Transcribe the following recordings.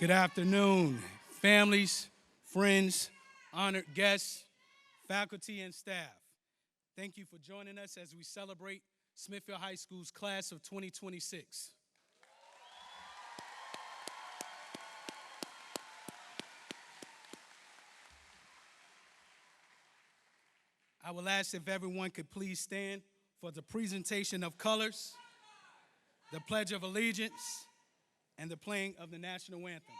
Good afternoon, families, friends, honored guests, faculty, and staff. Thank you for joining us as we celebrate Smithfield High School's class of 2026. I will ask if everyone could please stand for the presentation of colors, the Pledge of Allegiance, and the playing of the national anthem.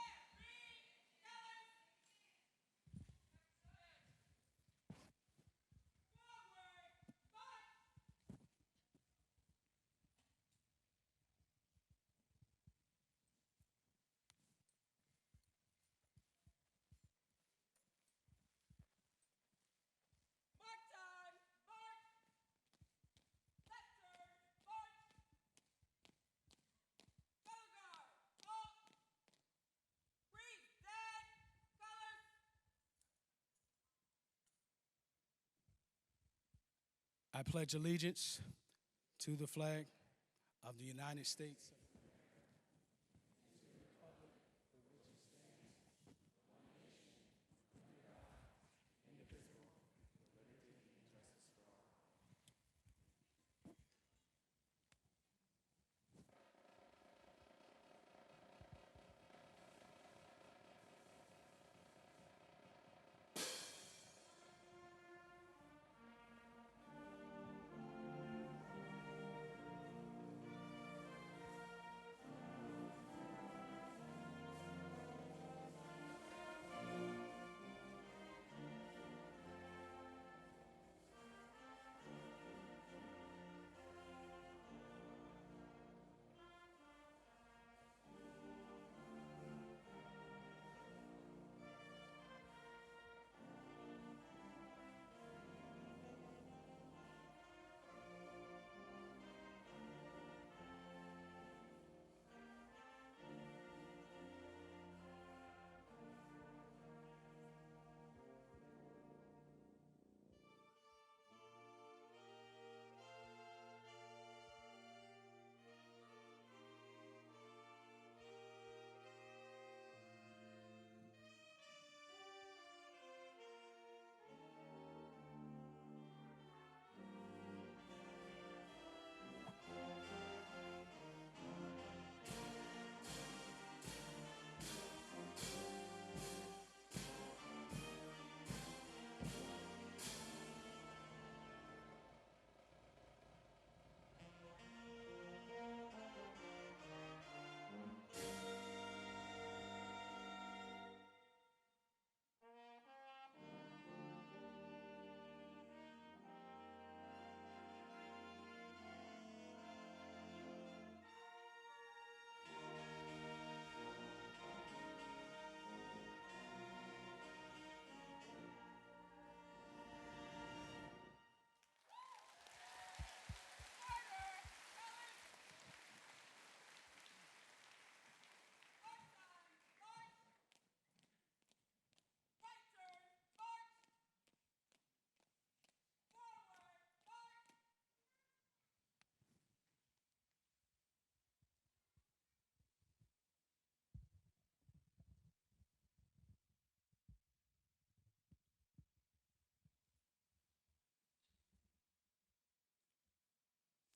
I pledge allegiance to the flag of the United States.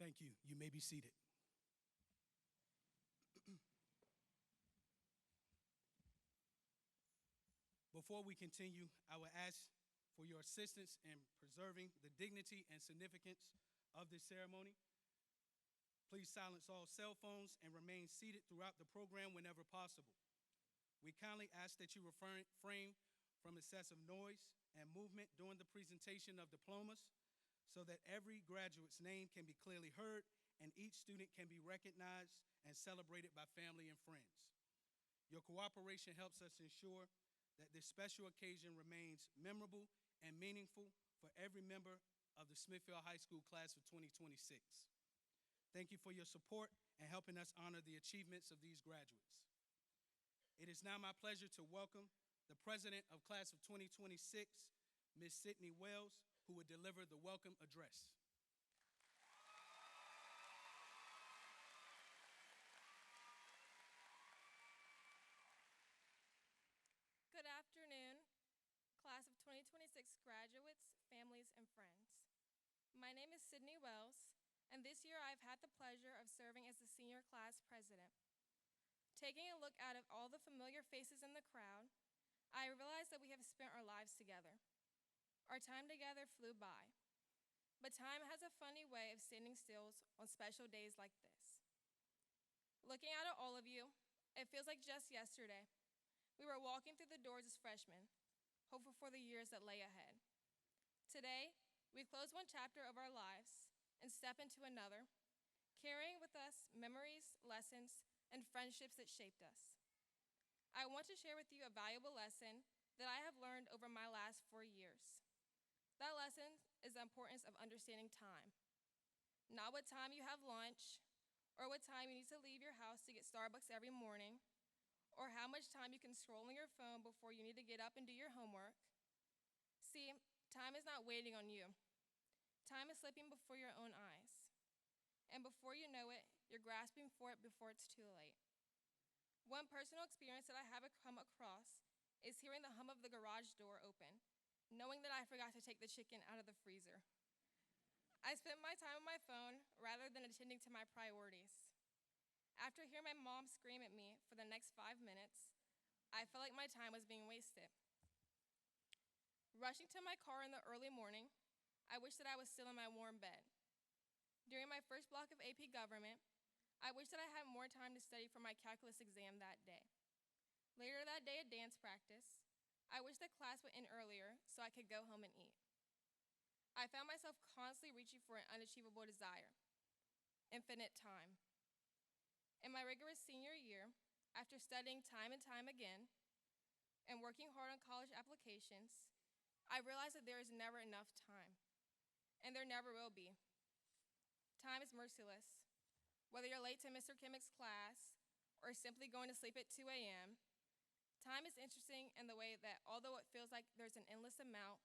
Thank you. You may be seated. Before we continue, I will ask for your assistance in preserving the dignity and significance of this ceremony. Please silence all cell phones and remain seated throughout the program whenever possible. We kindly ask that you refrain from excessive noise and movement during the presentation of diplomas so that every graduate's name can be clearly heard and each student can be recognized and celebrated by family and friends. Your cooperation helps us ensure that this special occasion remains memorable and meaningful for every member of the Smithfield High School Class of 2026. Thank you for your support and helping us honor the achievements of these graduates. It is now my pleasure to welcome the President of Class of 2026, Ms. Sydney Wells, who will deliver the welcome address. 2026 graduates, families, and friends. My name is Sydney Wells, and this year I've had the pleasure of serving as the senior class president. Taking a look out of all the familiar faces in the crowd, I realized that we have spent our lives together. Our time together flew by, but time has a funny way of standing still on special days like this. Looking out at all of you, it feels like just yesterday. We were walking through the doors as freshmen, hopeful for the years that lay ahead. Today, we close one chapter of our lives and step into another, carrying with us memories, lessons, and friendships that shaped us. I want to share with you a valuable lesson that I have learned over my last 4 years. That lesson is the importance of understanding time. Not what time you have lunch, or what time you need to leave your house to get Starbucks every morning, or how much time you can scroll on your phone before you need to get up and do your homework. See, time is not waiting on you. Time is slipping before your own eyes. And before you know it, you're grasping for it before it's too late. One personal experience that I have come across is hearing the hum of the garage door open, knowing that I forgot to take the chicken out of the freezer. I spent my time on my phone rather than attending to my priorities. After hearing my mom scream at me for the next 5 minutes, I felt like my time was being wasted. Rushing to my car in the early morning, I wished that I was still in my warm bed. During my first block of AP Government, I wished that I had more time to study for my calculus exam that day. Later that day at dance practice, I wished that class would end earlier so I could go home and eat. I found myself constantly reaching for an unachievable desire: infinite time. In my rigorous senior year, after studying time and time again and working hard on college applications, I realized that there is never enough time, and there never will be. Time is merciless. Whether you're late to Mr. Kimmick's class or simply going to sleep at 2 a.m., time is interesting in the way that although it feels like there's an endless amount,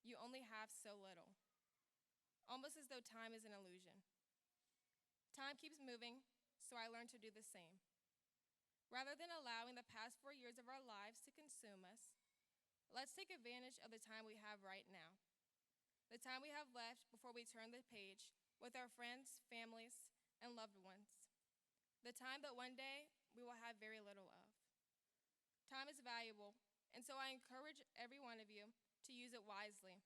you only have so little, almost as though time is an illusion. Time keeps moving, so I learned to do the same. Rather than allowing the past 4 years of our lives to consume us, let's take advantage of the time we have right now, the time we have left before we turn the page with our friends, families, and loved ones, the time that one day we will have very little of. Time is valuable, and so I encourage every one of you to use it wisely.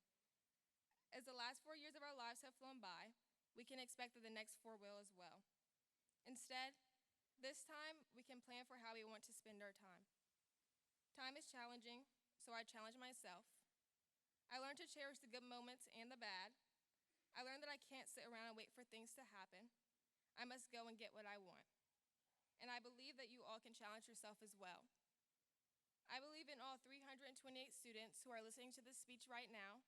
As the last 4 years of our lives have flown by, we can expect that the next 4 will as well. Instead, this time we can plan for how we want to spend our time. Time is challenging, so I challenge myself. I learned to cherish the good moments and the bad. I learned that I can't sit around and wait for things to happen. I must go and get what I want. And I believe that you all can challenge yourself as well. I believe in all 328 students who are listening to this speech right now.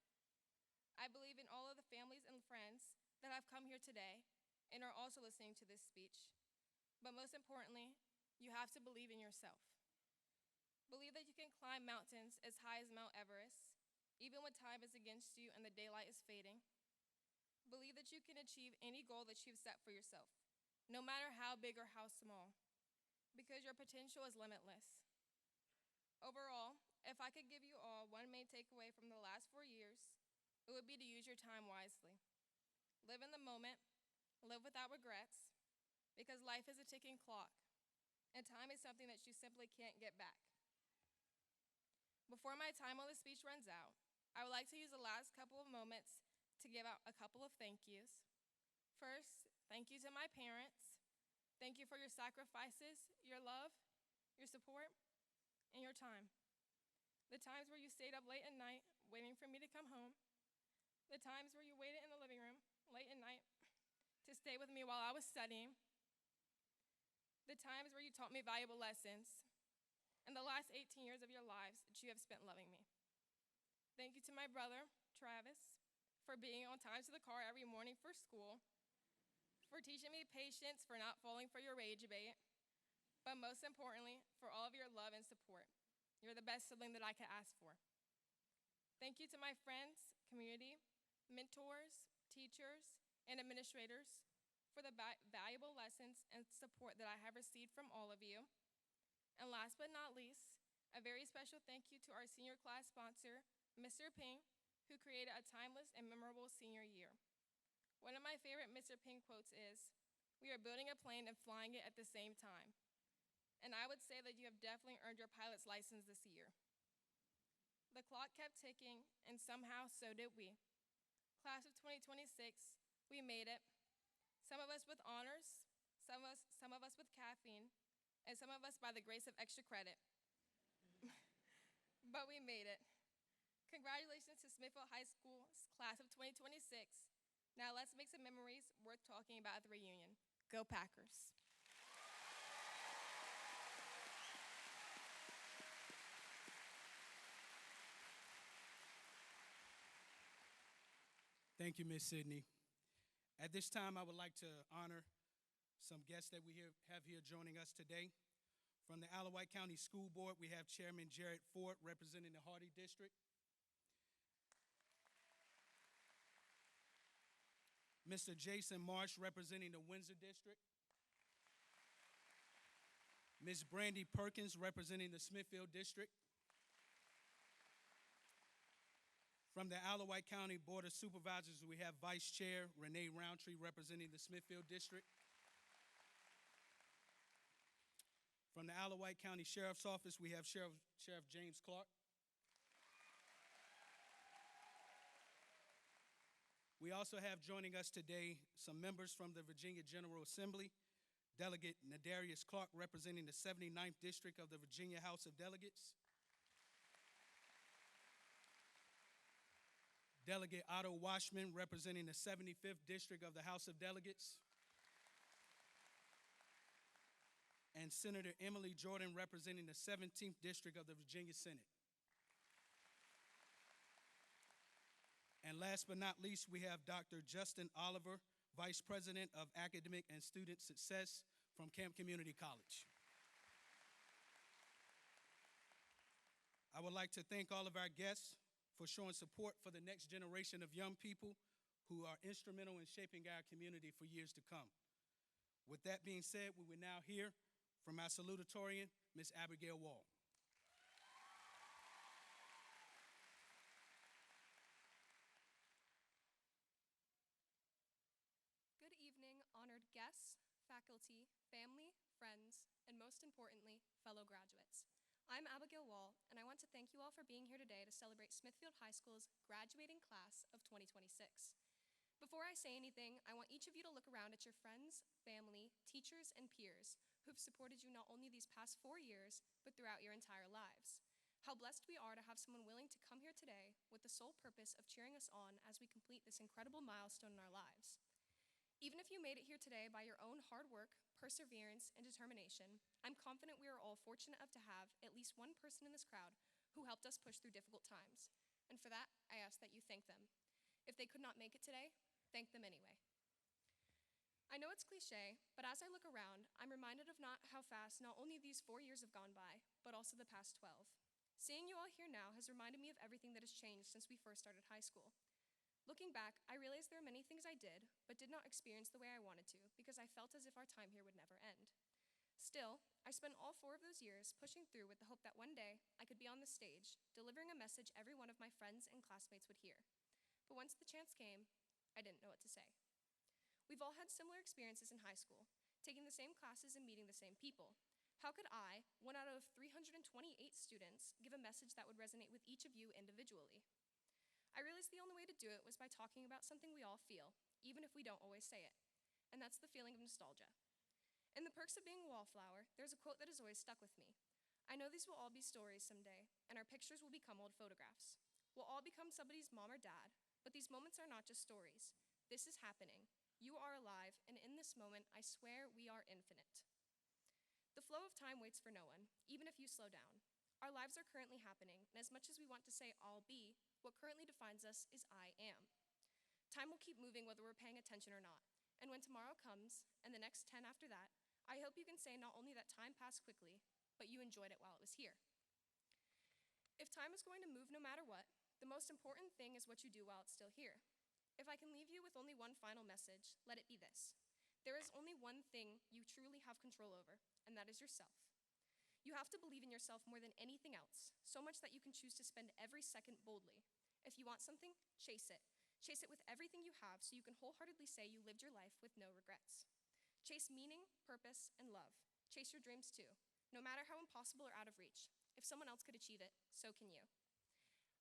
I believe in all of the families and friends that have come here today and are also listening to this speech. But most importantly, you have to believe in yourself. Believe that you can climb mountains as high as Mount Everest, even when time is against you and the daylight is fading. Believe that you can achieve any goal that you've set for yourself, no matter how big or how small, because your potential is limitless. Overall, if I could give you all one main takeaway from the last 4 years, it would be to use your time wisely. Live in the moment, live without regrets, because life is a ticking clock, and time is something that you simply can't get back. Before my time on the speech runs out, I would like to use the last couple of moments to give out a couple of thank yous. First, thank you to my parents. Thank you for your sacrifices, your love, your support, and your time. The times where you stayed up late at night waiting for me to come home. The times where you waited in the living room late at night to stay with me while I was studying. The times where you taught me valuable lessons. And the last 18 years of your lives that you have spent loving me. Thank you to my brother, Travis, for being on time to the car every morning for school, for teaching me patience, for not falling for your rage bait, but most importantly, for all of your love and support. You're the best sibling that I could ask for. Thank you to my friends, community, mentors, teachers, and administrators for the valuable lessons and support that I have received from all of you. And last but not least, a very special thank you to our senior class sponsor, Mr. Ping, who created a timeless and memorable senior year. One of my favorite Mr. Ping quotes is, "We are building a plane and flying it at the same time." And I would say that you have definitely earned your pilot's license this year. The clock kept ticking, and somehow so did we. Class of 2026, we made it. Some of us with honors, some of us with caffeine, and some of us by the grace of extra credit. But we made it. Congratulations to Smithfield High School's Class of 2026. Now let's make some memories worth talking about at the reunion. Go Packers. Thank you, Ms. Sidney. At this time, I would like to honor some guests that we have here joining us today. From the Wight County School Board, we have Chairman Jared Ford representing the Hardy District. Mr. Jason Marsh representing the Windsor District. Ms. Brandy Perkins representing the Smithfield District. From the Wight County Board of Supervisors, we have Vice Chair Renee Roundtree representing the Smithfield District. From the Wight County Sheriff's Office, we have Sheriff James Clark. We also have joining us today some members from the Virginia General Assembly. Delegate Nadarius Clark representing the 79th District of the Virginia House of Delegates. Delegate Otto Washman representing the 75th District of the House of Delegates. And Senator Emily Jordan representing the 17th District of the Virginia Senate. And last but not least, we have Dr. Justin Oliver, Vice President of Academic and Student Success from Camp Community College. I would like to thank all of our guests for showing support for the next generation of young people who are instrumental in shaping our community for years to come. With that being said, we will now hear from our salutatorian, Ms. Abigail Wall. Good evening, honored guests, faculty, family, friends, and most importantly, fellow graduates. I'm Abigail Wall, and I want to thank you all for being here today to celebrate Smithfield High School's graduating class of 2026. Before I say anything, I want each of you to look around at your friends, family, teachers, and peers who've supported you not only these past 4 years, but throughout your entire lives. How blessed we are to have someone willing to come here today with the sole purpose of cheering us on as we complete this incredible milestone in our lives. Even if you made it here today by your own hard work, perseverance, and determination, I'm confident we are all fortunate enough to have at least one person in this crowd who helped us push through difficult times. And for that, I ask that you thank them. If they could not make it today, thank them anyway. I know it's cliche, but as I look around, I'm reminded of how fast not only these 4 years have gone by, but also the past 12. Seeing you all here now has reminded me of everything that has changed since we first started high school. Looking back, I realized there are many things I did, but did not experience the way I wanted to because I felt as if our time here would never end. Still, I spent all 4 of those years pushing through with the hope that one day I could be on the stage, delivering a message every one of my friends and classmates would hear. But once the chance came, I didn't know what to say. We've all had similar experiences in high school, taking the same classes and meeting the same people. How could I, one out of 328 students, give a message that would resonate with each of you individually? I realized the only way to do it was by talking about something we all feel, even if we don't always say it, and that's the feeling of nostalgia. In The Perks of Being a Wallflower, there's a quote that has always stuck with me. I know these will all be stories someday, and our pictures will become old photographs. We'll all become somebody's mom or dad, but these moments are not just stories. This is happening. You are alive, and in this moment, I swear we are infinite. The flow of time waits for no one, even if you slow down. Our lives are currently happening, and as much as we want to say I'll be, what currently defines us is I am. Time will keep moving whether we're paying attention or not, and when tomorrow comes, and the next 10 after that, I hope you can say not only that time passed quickly, but you enjoyed it while it was here. If time is going to move no matter what, the most important thing is what you do while it's still here. If I can leave you with only one final message, let it be this. There is only one thing you truly have control over, and that is yourself. You have to believe in yourself more than anything else, so much that you can choose to spend every second boldly. If you want something, chase it. Chase it with everything you have so you can wholeheartedly say you lived your life with no regrets. Chase meaning, purpose, and love. Chase your dreams too, no matter how impossible or out of reach. If someone else could achieve it, so can you.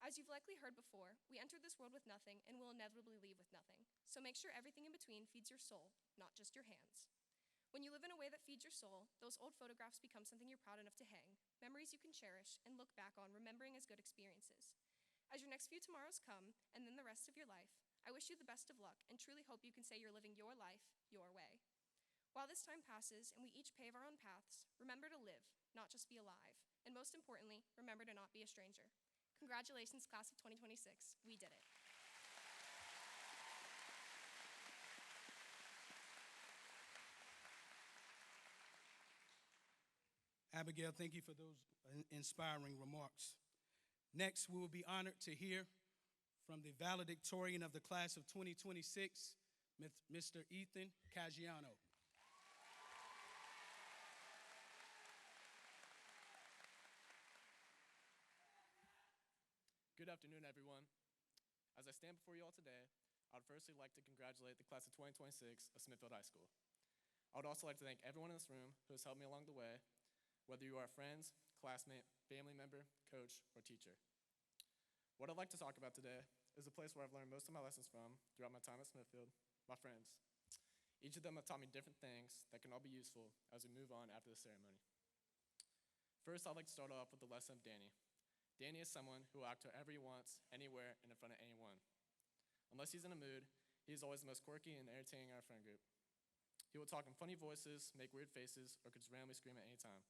As you've likely heard before, we entered this world with nothing and will inevitably leave with nothing. So make sure everything in between feeds your soul, not just your hands. When you live in a way that feeds your soul, those old photographs become something you're proud enough to hang, memories you can cherish and look back on, remembering as good experiences. As your next few tomorrows come, and then the rest of your life, I wish you the best of luck and truly hope you can say you're living your life your way. While this time passes and we each pave our own paths, remember to live, not just be alive. And most importantly, remember to not be a stranger. Congratulations, class of 2026. We did it. Abigail, thank you for those inspiring remarks. Next, we will be honored to hear from the valedictorian of the class of 2026, Mr. Ethan Caggiano. Good afternoon, everyone. As I stand before you all today, I would firstly like to congratulate the class of 2026 of Smithfield High School. I would also like to thank everyone in this room who has helped me along the way, whether you are a friend, classmate, family member, coach, or teacher. What I'd like to talk about today is the place where I've learned most of my lessons from throughout my time at Smithfield, my friends. Each of them have taught me different things that can all be useful as we move on after the ceremony. First, I'd like to start off with the lesson of Danny. Danny is someone who will act however he wants, anywhere, and in front of anyone. Unless he's in a mood, he is always the most quirky and entertaining in our friend group. He will talk in funny voices, make weird faces, or could just randomly scream at any time.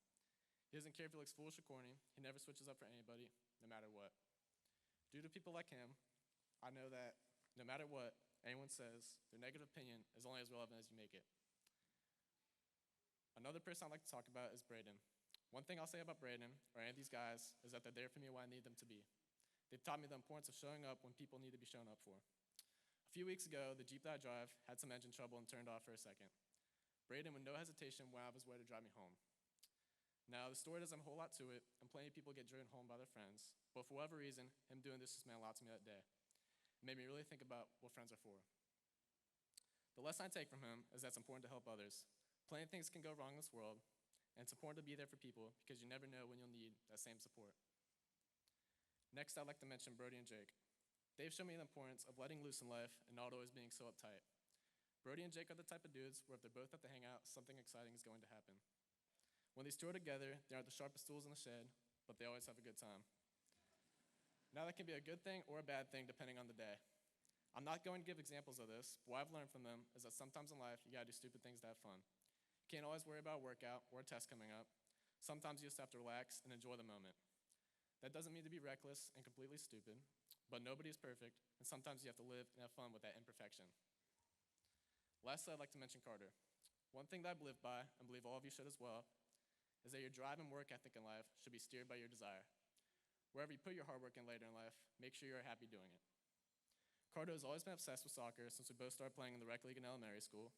He doesn't care if he looks foolish or corny. He never switches up for anybody, no matter what. Due to people like him, I know that no matter what anyone says, their negative opinion is only as relevant as you make it. Another person I'd like to talk about is Braden. One thing I'll say about Braden, or any of these guys, is that they're there for me when I need them to be. They've taught me the importance of showing up when people need to be shown up for. A few weeks ago, the Jeep that I drive had some engine trouble and turned off for a second. Braden, with no hesitation, went out of his way to drive me home. Now, the story doesn't have a whole lot to it, and plenty of people get driven home by their friends, but for whatever reason, him doing this just meant a lot to me that day. It made me really think about what friends are for. The lesson I take from him is that it's important to help others. Plenty of things can go wrong in this world, and it's important to be there for people because you never know when you'll need that same support. Next, I'd like to mention Brody and Jake. They've shown me the importance of letting loose in life and not always being so uptight. Brody and Jake are the type of dudes where if they're both at the hangout, something exciting is going to happen. When these two are together, they aren't the sharpest tools in the shed, but they always have a good time. Now, that can be a good thing or a bad thing depending on the day. I'm not going to give examples of this, but what I've learned from them is that sometimes in life, you gotta do stupid things to have fun. You can't always worry about a workout or a test coming up. Sometimes you just have to relax and enjoy the moment. That doesn't mean to be reckless and completely stupid, but nobody is perfect, and sometimes you have to live and have fun with that imperfection. Lastly, I'd like to mention Carter. One thing that I've lived by, and believe all of you should as well, is that your drive and work ethic in life should be steered by your desire. Wherever you put your hard work in later in life, make sure you're happy doing it. Carter has always been obsessed with soccer since we both started playing in the rec league in elementary school.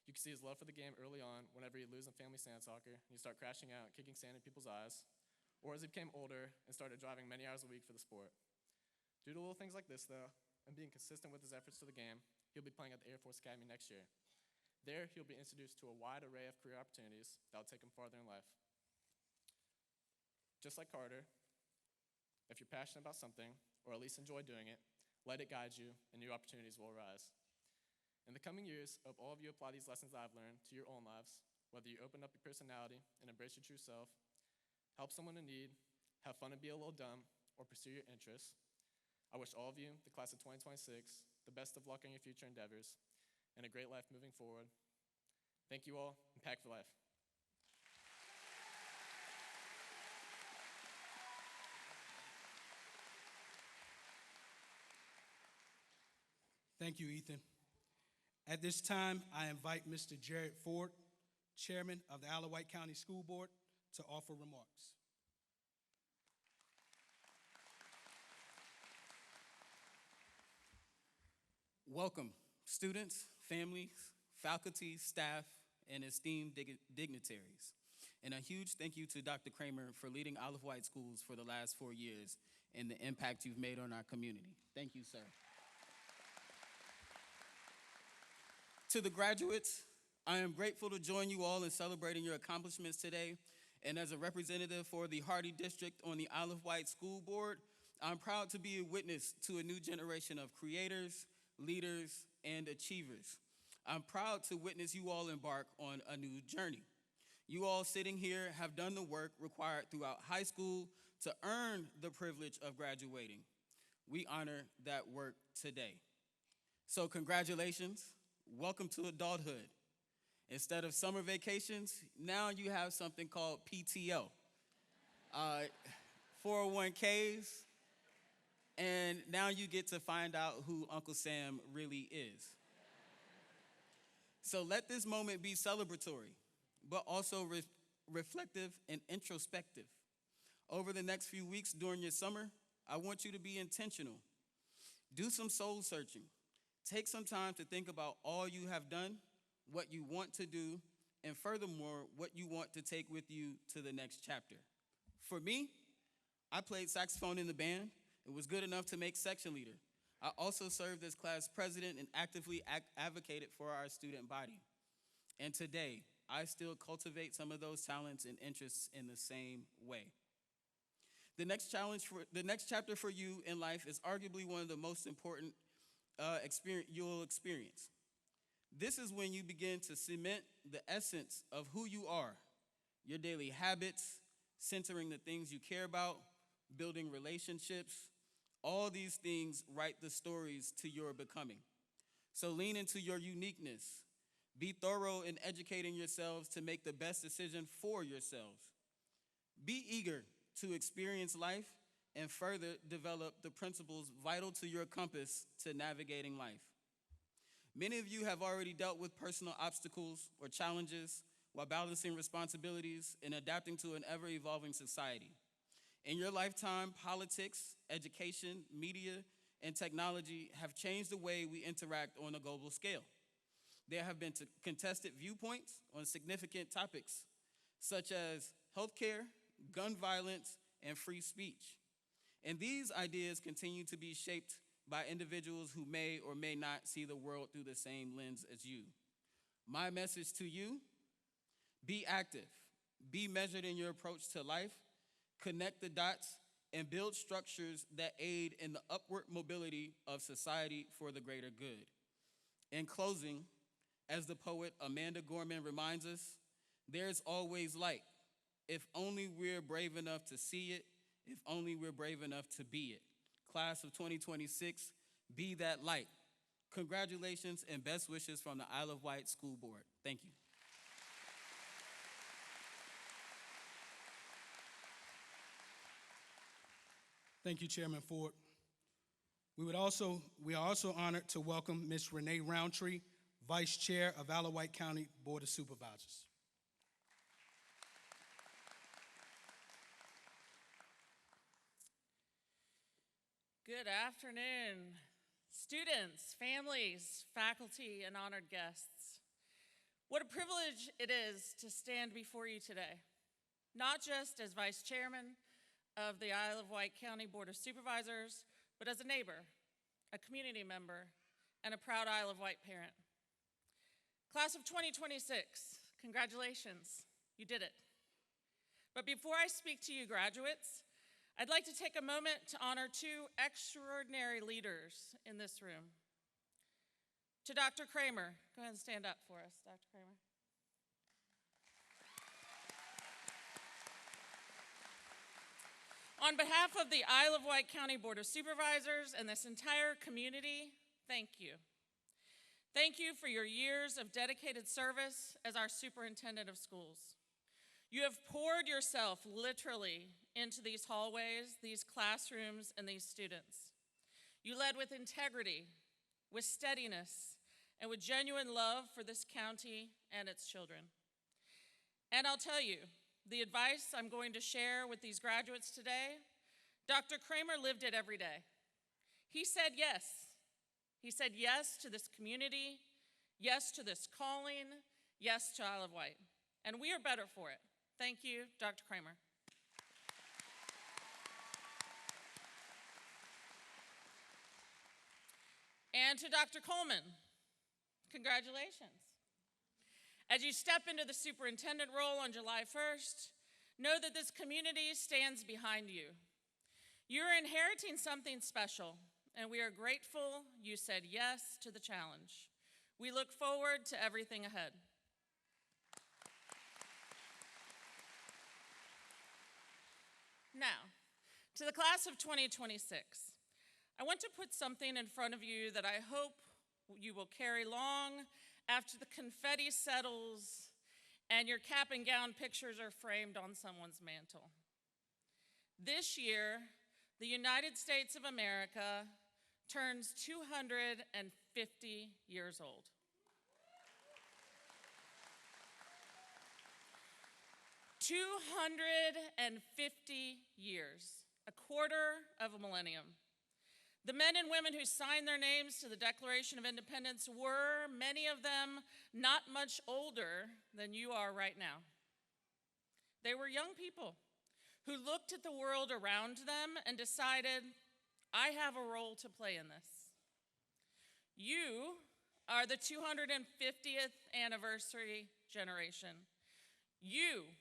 You can see his love for the game early on whenever he'd lose in family sand soccer and he'd start crashing out, kicking sand in people's eyes, or as he became older and started driving many hours a week for the sport. Due to little things like this, though, and being consistent with his efforts to the game, he'll be playing at the Air Force Academy next year. There, he'll be introduced to a wide array of career opportunities that will take him farther in life. Just like Carter, if you're passionate about something, or at least enjoy doing it, let it guide you and new opportunities will arise. In the coming years, I hope all of you apply these lessons I've learned to your own lives, whether you open up your personality and embrace your true self, help someone in need, have fun and be a little dumb, or pursue your interests. I wish all of you, the class of 2026, the best of luck in your future endeavors, and a great life moving forward. Thank you all, and Pack for Life. Thank you, Ethan. At this time, I invite Mr. Jared Ford, Chairman of the Wight County School Board, to offer remarks. Welcome, students, families, faculty, staff, and esteemed dignitaries. And a huge thank you to Dr. Kramer for leading Isle of Wight schools for the last 4 years and the impact you've made on our community. Thank you, sir. To the graduates, I am grateful to join you all in celebrating your accomplishments today. And as a representative for the Hardy District on the Isle of Wight School Board, I'm proud to be a witness to a new generation of creators, leaders, and achievers. I'm proud to witness you all embark on a new journey. You all sitting here have done the work required throughout high school to earn the privilege of graduating. We honor that work today. So congratulations, welcome to adulthood. Instead of summer vacations, now you have something called PTO, 401ks, and now you get to find out who Uncle Sam really is. So let this moment be celebratory, but also reflective and introspective. Over the next few weeks during your summer, I want you to be intentional. Do some soul searching. Take some time to think about all you have done, what you want to do, and furthermore, what you want to take with you to the next chapter. For me, I played saxophone in the band. It was good enough to make section leader. I also served as class president and actively advocated for our student body. And today, I still cultivate some of those talents and interests in the same way. The next chapter for you in life is arguably one of the most important you'll experience. This is when you begin to cement the essence of who you are, your daily habits, centering the things you care about, building relationships. All these things write the stories to your becoming. So lean into your uniqueness. Be thorough in educating yourselves to make the best decision for yourselves. Be eager to experience life and further develop the principles vital to your compass to navigating life. Many of you have already dealt with personal obstacles or challenges while balancing responsibilities and adapting to an ever-evolving society. In your lifetime, politics, education, media, and technology have changed the way we interact on a global scale. There have been contested viewpoints on significant topics, such as healthcare, gun violence, and free speech. And these ideas continue to be shaped by individuals who may or may not see the world through the same lens as you. My message to you, be active, be measured in your approach to life, connect the dots, and build structures that aid in the upward mobility of society for the greater good. In closing, as the poet Amanda Gorman reminds us, there's always light, if only we're brave enough to see it, if only we're brave enough to be it. Class of 2026, be that light. Congratulations and best wishes from the Isle of Wight School Board. Thank you. Thank you, Chairman Ford. We are also honored to welcome Ms. Renee Roundtree, Vice Chair of Isle of Wight County Board of Supervisors. Good afternoon, students, families, faculty, and honored guests. What a privilege it is to stand before you today, not just as Vice Chairman of the Isle of Wight County Board of Supervisors, but as a neighbor, a community member, and a proud Isle of Wight parent. Class of 2026, congratulations, you did it. But before I speak to you graduates, I'd like to take a moment to honor two extraordinary leaders in this room. To Dr. Kramer, go ahead and stand up for us, Dr. Kramer. On behalf of the Isle of Wight County Board of Supervisors and this entire community, thank you. Thank you for your years of dedicated service as our superintendent of schools. You have poured yourself literally into these hallways, these classrooms, and these students. You led with integrity, with steadiness, and with genuine love for this county and its children. And I'll tell you, the advice I'm going to share with these graduates today, Dr. Kramer lived it every day. He said yes. He said yes to this community, yes to this calling, yes to Isle of Wight. And we are better for it. Thank you, Dr. Kramer. And to Dr. Coleman, congratulations. As you step into the superintendent role on July 1st, know that this community stands behind you. You're inheriting something special, and we are grateful you said yes to the challenge. We look forward to everything ahead. Now, to the class of 2026, I want to put something in front of you that I hope you will carry long after the confetti settles and your cap and gown pictures are framed on someone's mantle. This year, the United States of America turns 250 years old. 250 years, a quarter of a millennium. The men and women who signed their names to the Declaration of Independence were, many of them, not much older than you are right now. They were young people who looked at the world around them and decided, I have a role to play in this. You are the 250th anniversary generation. You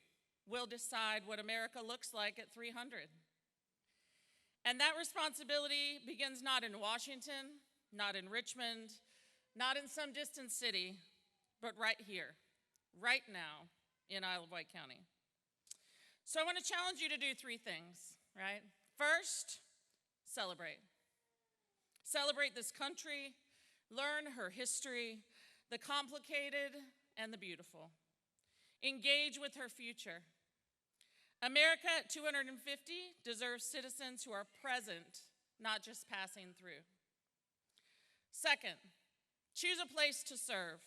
will decide what America looks like at 300. And that responsibility begins not in Washington, not in Richmond, not in some distant city, but right here, right now in Isle of Wight County. So I want to challenge you to do three things, right? First, celebrate. Celebrate this country, learn her history, the complicated and the beautiful. Engage with her future. America at 250 deserves citizens who are present, not just passing through. Second, choose a place to serve.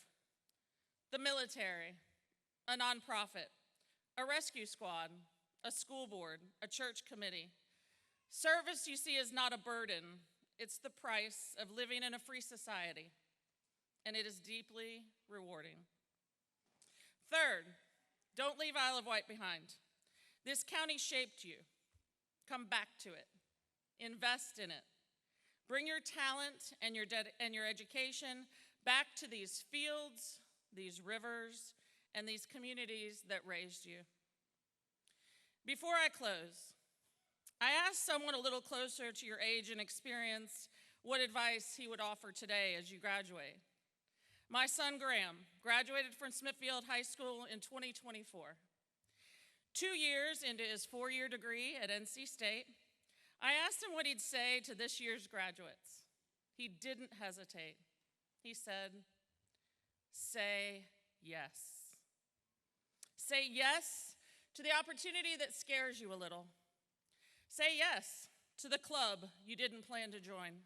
The military, a nonprofit, a rescue squad, a school board, a church committee. Service, you see, is not a burden. It's the price of living in a free society, and it is deeply rewarding. Third, don't leave Isle of Wight behind. This county shaped you. Come back to it. Invest in it. Bring your talent and your education back to these fields, these rivers, and these communities that raised you. Before I close, I asked someone a little closer to your age and experience what advice he would offer today as you graduate. My son Graham graduated from Smithfield High School in 2024. 2 years into his 4-year degree at NC State, I asked him what he'd say to this year's graduates. He didn't hesitate. He said, say yes. Say yes to the opportunity that scares you a little. Say yes to the club you didn't plan to join.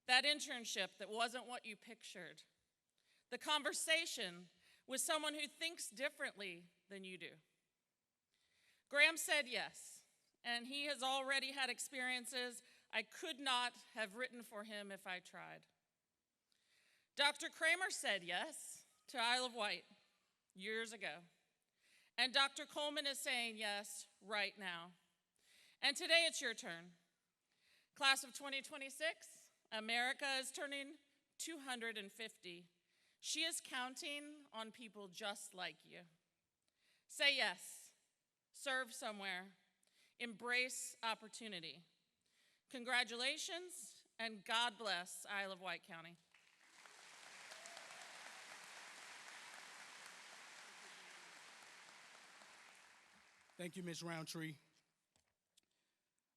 That internship that wasn't what you pictured. The conversation with someone who thinks differently than you do. Graham said yes, and he has already had experiences I could not have written for him if I tried. Dr. Kramer said yes to Isle of Wight years ago, and Dr. Coleman is saying yes right now. And today it's your turn. Class of 2026, America is turning 250. She is counting on people just like you. Say yes. Serve somewhere. Embrace opportunity. Congratulations, and God bless Isle of Wight County. Thank you, Ms. Roundtree.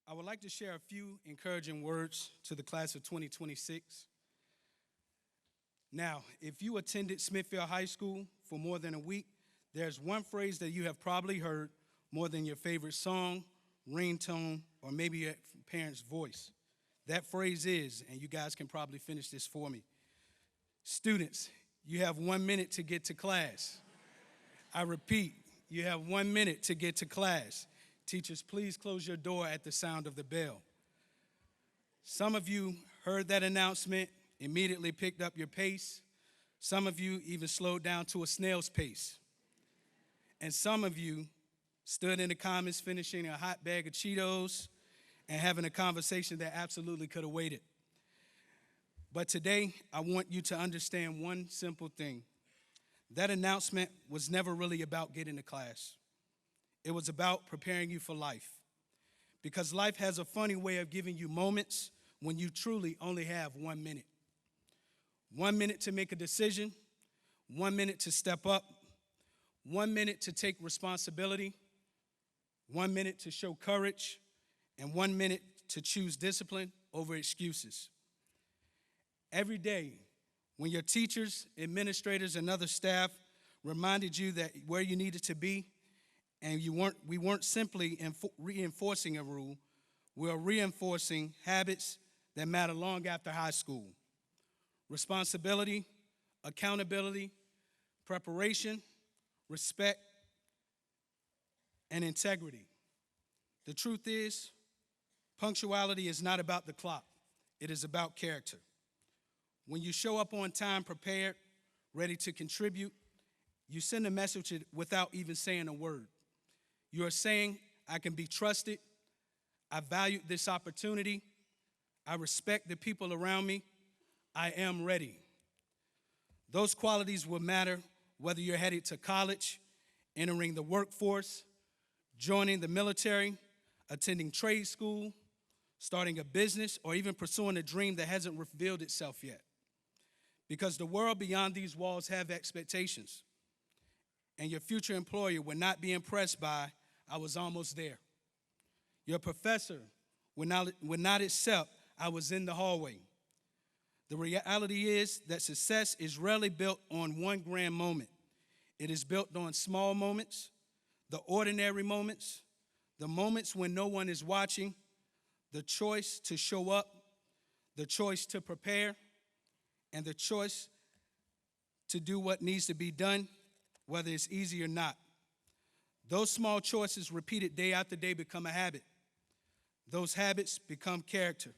I would like to share a few encouraging words to the class of 2026. Now, if you attended Smithfield High School for more than a week, there's one phrase that you have probably heard more than your favorite song, ringtone, or maybe your parent's voice. That phrase is, and you guys can probably finish this for me, students, you have 1 minute to get to class. I repeat, you have 1 minute to get to class. Teachers, please close your door at the sound of the bell. Some of you heard that announcement, immediately picked up your pace. Some of you even slowed down to a snail's pace. And some of you stood in the comments finishing a hot bag of Cheetos and having a conversation that absolutely could have waited. But today, I want you to understand one simple thing. That announcement was never really about getting to class. It was about preparing you for life. Because life has a funny way of giving you moments when you truly only have 1 minute. 1 minute to make a decision, 1 minute to step up, 1 minute to take responsibility, 1 minute to show courage, and 1 minute to choose discipline over excuses. Every day, when your teachers, administrators, and other staff reminded you that where you needed to be, and we weren't simply reinforcing a rule, we are reinforcing habits that matter long after high school. Responsibility, accountability, preparation, respect, and integrity. The truth is, punctuality is not about the clock. It is about character. When you show up on time, prepared, ready to contribute, you send a message without even saying a word. You are saying, I can be trusted, I value this opportunity, I respect the people around me, I am ready. Those qualities will matter whether you're headed to college, entering the workforce, joining the military, attending trade school, starting a business, or even pursuing a dream that hasn't revealed itself yet. Because the world beyond these walls have expectations, and your future employer will not be impressed by, I was almost there. Your professor will not accept, I was in the hallway. The reality is that success is rarely built on one grand moment. It is built on small moments, the ordinary moments, the moments when no one is watching, the choice to show up, the choice to prepare, and the choice to do what needs to be done, whether it's easy or not. Those small choices repeated day after day become a habit. Those habits become character.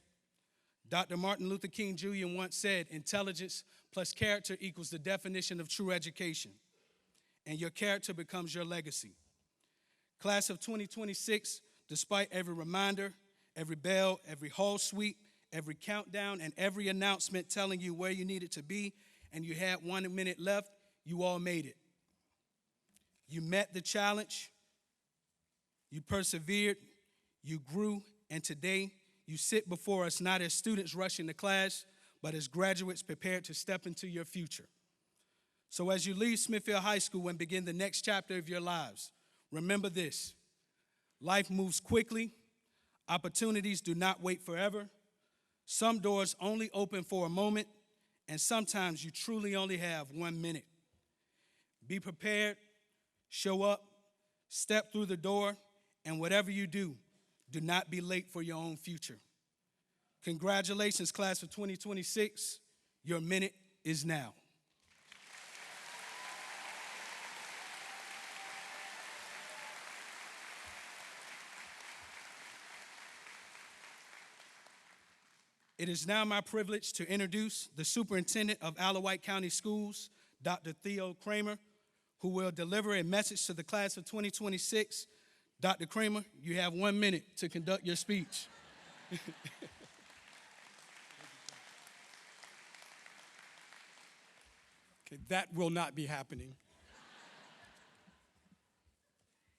Dr. Martin Luther King Jr. once said, intelligence plus character equals the definition of true education, and your character becomes your legacy. Class of 2026, despite every reminder, every bell, every hall sweep, every countdown, and every announcement telling you where you needed to be, and you had 1 minute left, you all made it. You met the challenge, you persevered, you grew, and today you sit before us not as students rushing to class, but as graduates prepared to step into your future. So as you leave Smithfield High School and begin the next chapter of your lives, remember this: life moves quickly, opportunities do not wait forever, some doors only open for a moment, and sometimes you truly only have 1 minute. Be prepared, show up, step through the door, and whatever you do not be late for your own future. Congratulations, class of 2026. Your minute is now. It is now my privilege to introduce the superintendent of Wight County Schools, Dr. Theo Kramer, who will deliver a message to the class of 2026. Dr. Kramer, you have 1 minute to conduct your speech. Okay, that will not be happening.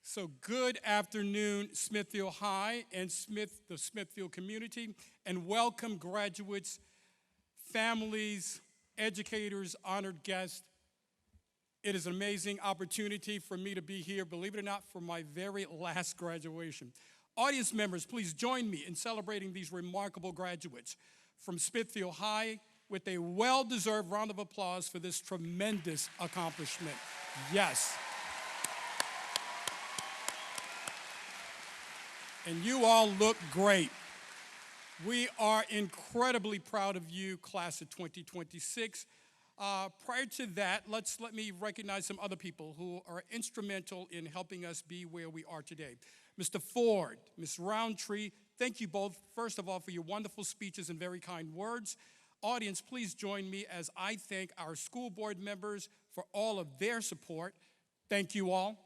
So good afternoon, Smithfield High and the Smithfield community, and welcome graduates, families, educators, honored guests. It is an amazing opportunity for me to be here, believe it or not, for my very last graduation. Audience members, please join me in celebrating these remarkable graduates from Smithfield High with a well-deserved round of applause for this tremendous accomplishment. Yes. And you all look great. We are incredibly proud of you, class of 2026. Prior to that, let me recognize some other people who are instrumental in helping us be where we are today. Mr. Ford, Ms. Roundtree, thank you both, first of all, for your wonderful speeches and very kind words. Audience, please join me as I thank our school board members for all of their support. Thank you all.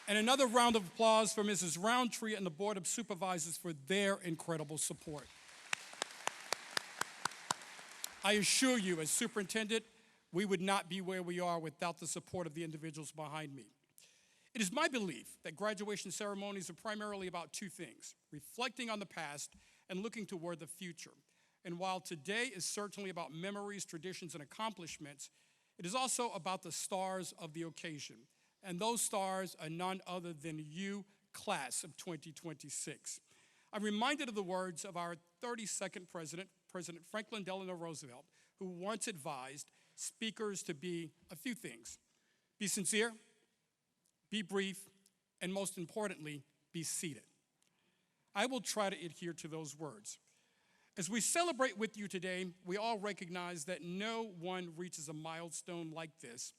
And another round of applause for Mrs. Roundtree and the Board of Supervisors for their incredible support. I assure you, as superintendent, we would not be where we are without the support of the individuals behind me. It is my belief that graduation ceremonies are primarily about two things: reflecting on the past and looking toward the future. And while today is certainly about memories, traditions, and accomplishments, it is also about the stars of the occasion. And those stars are none other than you, class of 2026. I'm reminded of the words of our 32nd president, President Franklin Delano Roosevelt, who once advised speakers to be a few things: be sincere, be brief, and most importantly, be seated. I will try to adhere to those words. As we celebrate with you today, we all recognize that no one reaches a milestone like this.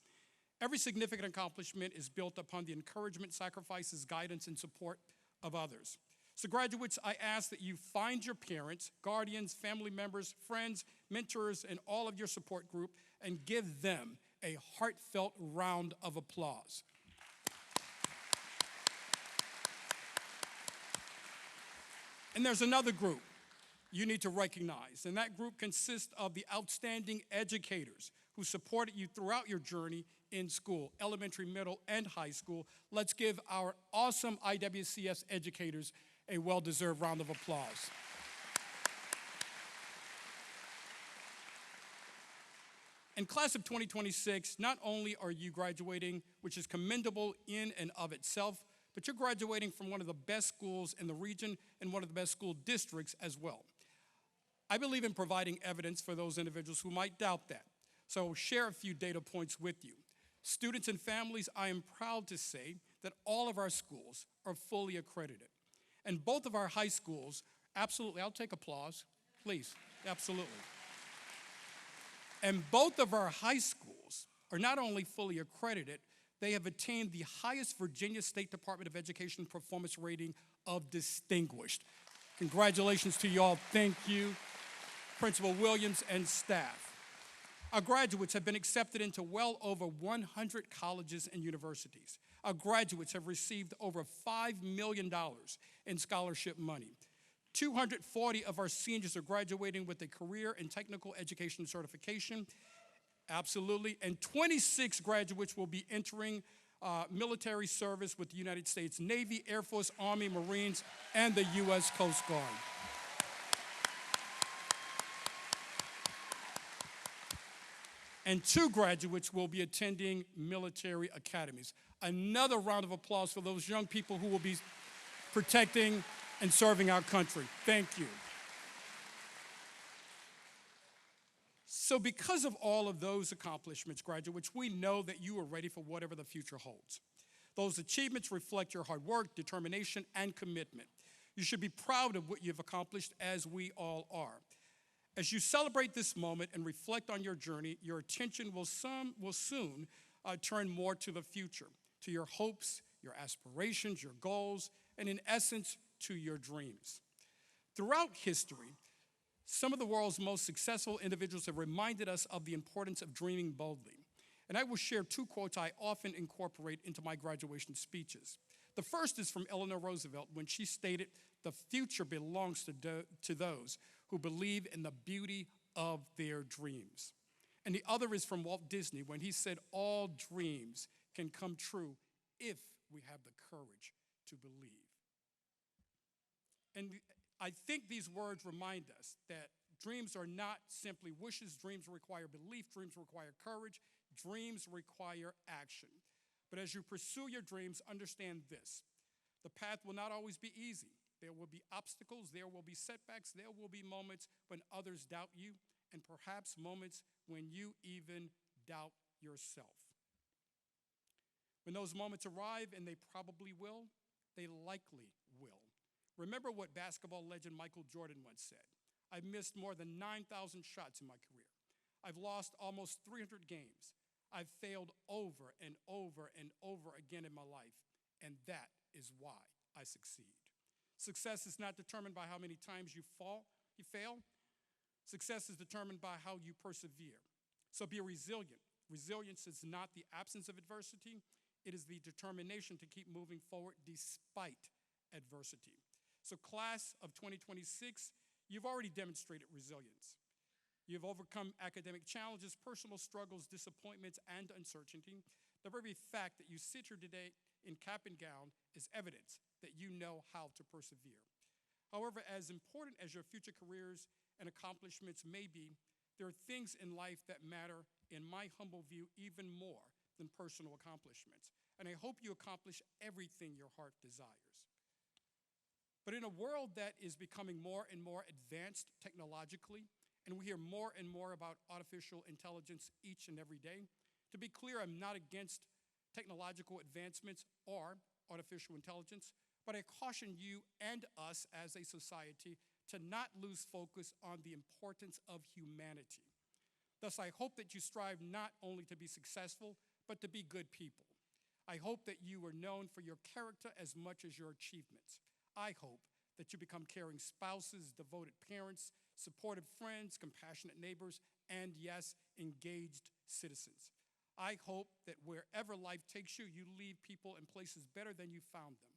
Every significant accomplishment is built upon the encouragement, sacrifices, guidance, and support of others. So graduates, I ask that you find your parents, guardians, family members, friends, mentors, and all of your support group and give them a heartfelt round of applause. And there's another group you need to recognize, and that group consists of the outstanding educators who supported you throughout your journey in school, elementary, middle, and high school. Let's give our awesome IWCS educators a well-deserved round of applause. In class of 2026, not only are you graduating, which is commendable in and of itself, but you're graduating from one of the best schools in the region and one of the best school districts as well. I believe in providing evidence for those individuals who might doubt that. So I'll share a few data points with you. Students and families, I am proud to say that all of our schools are fully accredited. And both of our high schools, absolutely, I'll take applause, please, absolutely. And both of our high schools are not only fully accredited, they have attained the highest Virginia State Department of Education performance rating of distinguished. Congratulations to you all, thank you, Principal Williams and staff. Our graduates have been accepted into well over 100 colleges and universities. Our graduates have received over $5 million in scholarship money. 240 of our seniors are graduating with a career and technical education certification, absolutely, and 26 graduates will be entering military service with the United States Navy, Air Force, Army, Marines, and the U.S. Coast Guard. And 2 graduates will be attending military academies. Another round of applause for those young people who will be protecting and serving our country. Thank you. So because of all of those accomplishments, graduates, we know that you are ready for whatever the future holds. Those achievements reflect your hard work, determination, and commitment. You should be proud of what you've accomplished, as we all are. As you celebrate this moment and reflect on your journey, your attention will soon turn more to the future, to your hopes, your aspirations, your goals, and in essence, to your dreams. Throughout history, some of the world's most successful individuals have reminded us of the importance of dreaming boldly. And I will share 2 quotes I often incorporate into my graduation speeches. The first is from Eleanor Roosevelt when she stated, "The future belongs to those who believe in the beauty of their dreams." And the other is from Walt Disney when he said, "All dreams can come true if we have the courage to believe." And I think these words remind us that dreams are not simply wishes. Dreams require belief. Dreams require courage. Dreams require action. But as you pursue your dreams, understand this: the path will not always be easy. There will be obstacles. There will be setbacks. There will be moments when others doubt you, and perhaps moments when you even doubt yourself. When those moments arrive, and they probably will, they likely will. Remember what basketball legend Michael Jordan once said: "I've missed more than 9,000 shots in my career. I've lost almost 300 games. I've failed over and over and over again in my life, and that is why I succeed." Success is not determined by how many times you fail. Success is determined by how you persevere. So be resilient. Resilience is not the absence of adversity. it is the determination to keep moving forward despite adversity. So class of 2026, you've already demonstrated resilience. You've overcome academic challenges, personal struggles, disappointments, and uncertainty. The very fact that you sit here today in cap and gown is evidence that you know how to persevere. However, as important as your future careers and accomplishments may be, there are things in life that matter, in my humble view, even more than personal accomplishments. And I hope you accomplish everything your heart desires. But in a world that is becoming more and more advanced technologically, and we hear more and more about artificial intelligence each and every day, to be clear, I'm not against technological advancements or artificial intelligence, but I caution you and us as a society to not lose focus on the importance of humanity. Thus, I hope that you strive not only to be successful, but to be good people. I hope that you are known for your character as much as your achievements. I hope that you become caring spouses, devoted parents, supportive friends, compassionate neighbors, and yes, engaged citizens. I hope that wherever life takes you, you leave people and places better than you found them.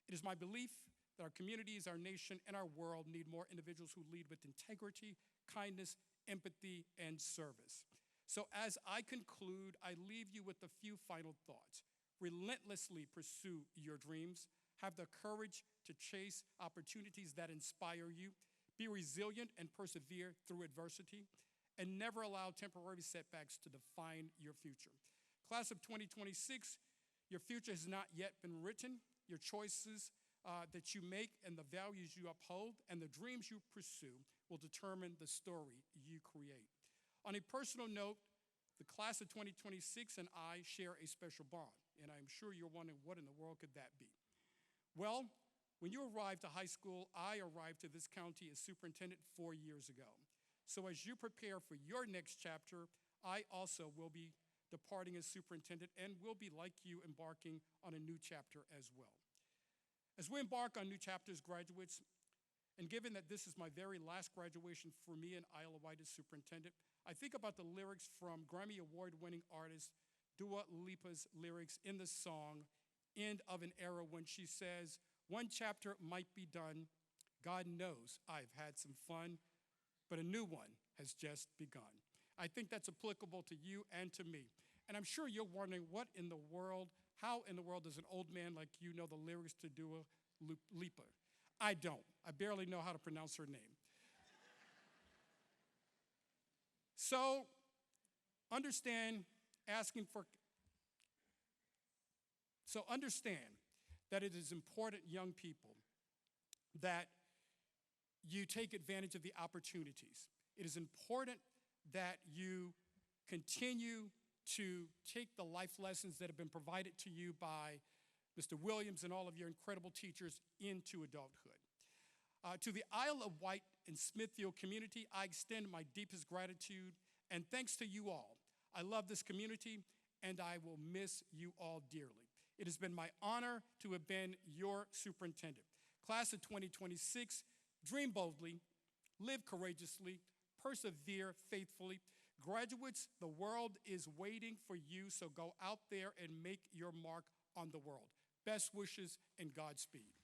It is my belief that our communities, our nation, and our world need more individuals who lead with integrity, kindness, empathy, and service. So as I conclude, I leave you with a few final thoughts. Relentlessly pursue your dreams. Have the courage to chase opportunities that inspire you. Be resilient and persevere through adversity. And never allow temporary setbacks to define your future. Class of 2026, your future has not yet been written. Your choices that you make and the values you uphold and the dreams you pursue will determine the story you create. On a personal note, the class of 2026 and I share a special bond, and I'm sure you're wondering what in the world could that be? Well, when you arrived to high school, I arrived to this county as superintendent 4 years ago. So as you prepare for your next chapter, I also will be departing as superintendent and will be, like you, embarking on a new chapter as well. As we embark on new chapters, graduates, and given that this is my very last graduation for me and i-sle Wight as superintendent, I think about the lyrics from Grammy Award-winning artist Dua Lipa's lyrics in the song End of an Era when she says, "One chapter might be done. God knows I've had some fun, but a new one has just begun." I think that's applicable to you and to me. And I'm sure you're wondering how in the world does an old man like you know the lyrics to Dua Lipa? I don't. I barely know how to pronounce her name. So understand that it is important, young people, that you take advantage of the opportunities. It is important that you continue to take the life lessons that have been provided to you by Mr. Williams and all of your incredible teachers into adulthood. To the i-sle of Wight and Smithfield community, I extend my deepest gratitude and thanks to you all. I love this community and I will miss you all dearly. It has been my honor to have been your superintendent. Class of 2026, dream boldly, live courageously, persevere faithfully. Graduates, the world is waiting for you, so go out there and make your mark on the world. Best wishes and Godspeed.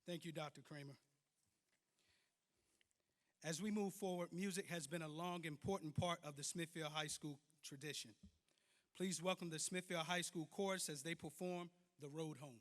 Thank you, Dr. Kramer. As we move forward, music has been a long, important part of the Smithfield High School tradition. Please welcome the Smithfield High School Chorus as they perform The Road Home.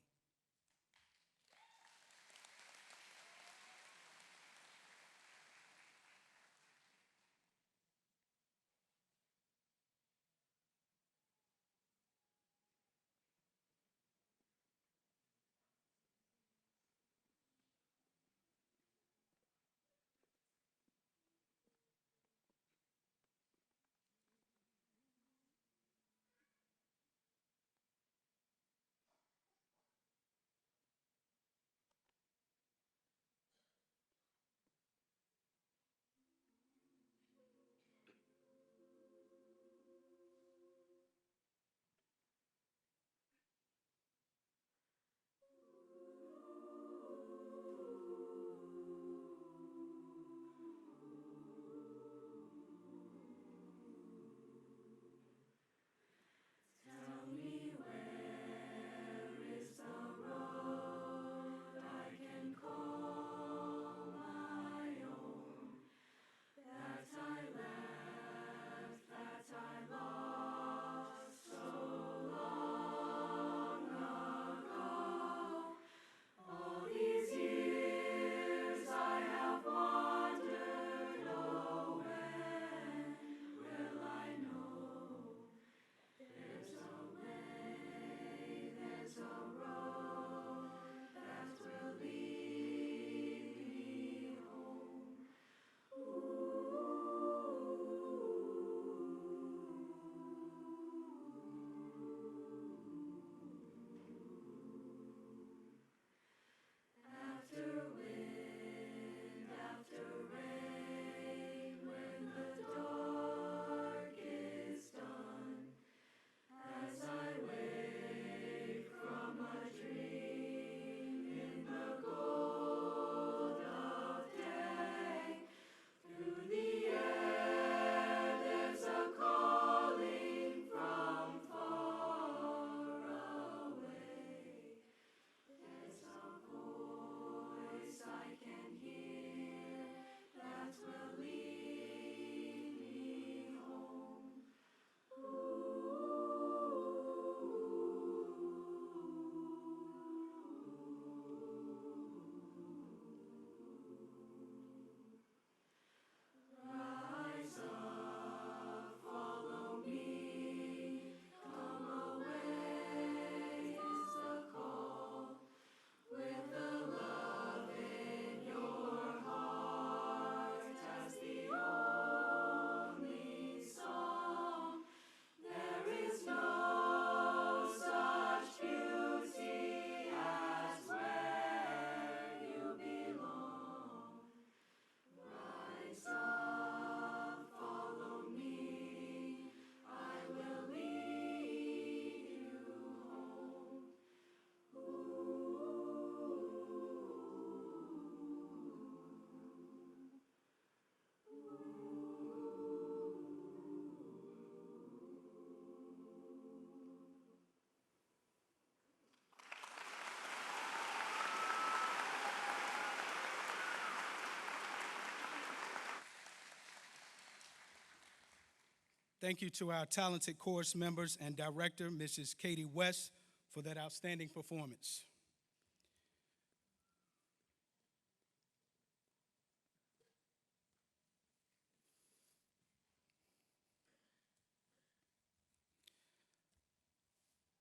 Thank you to our talented chorus members and director, Mrs. Katie West, for that outstanding performance.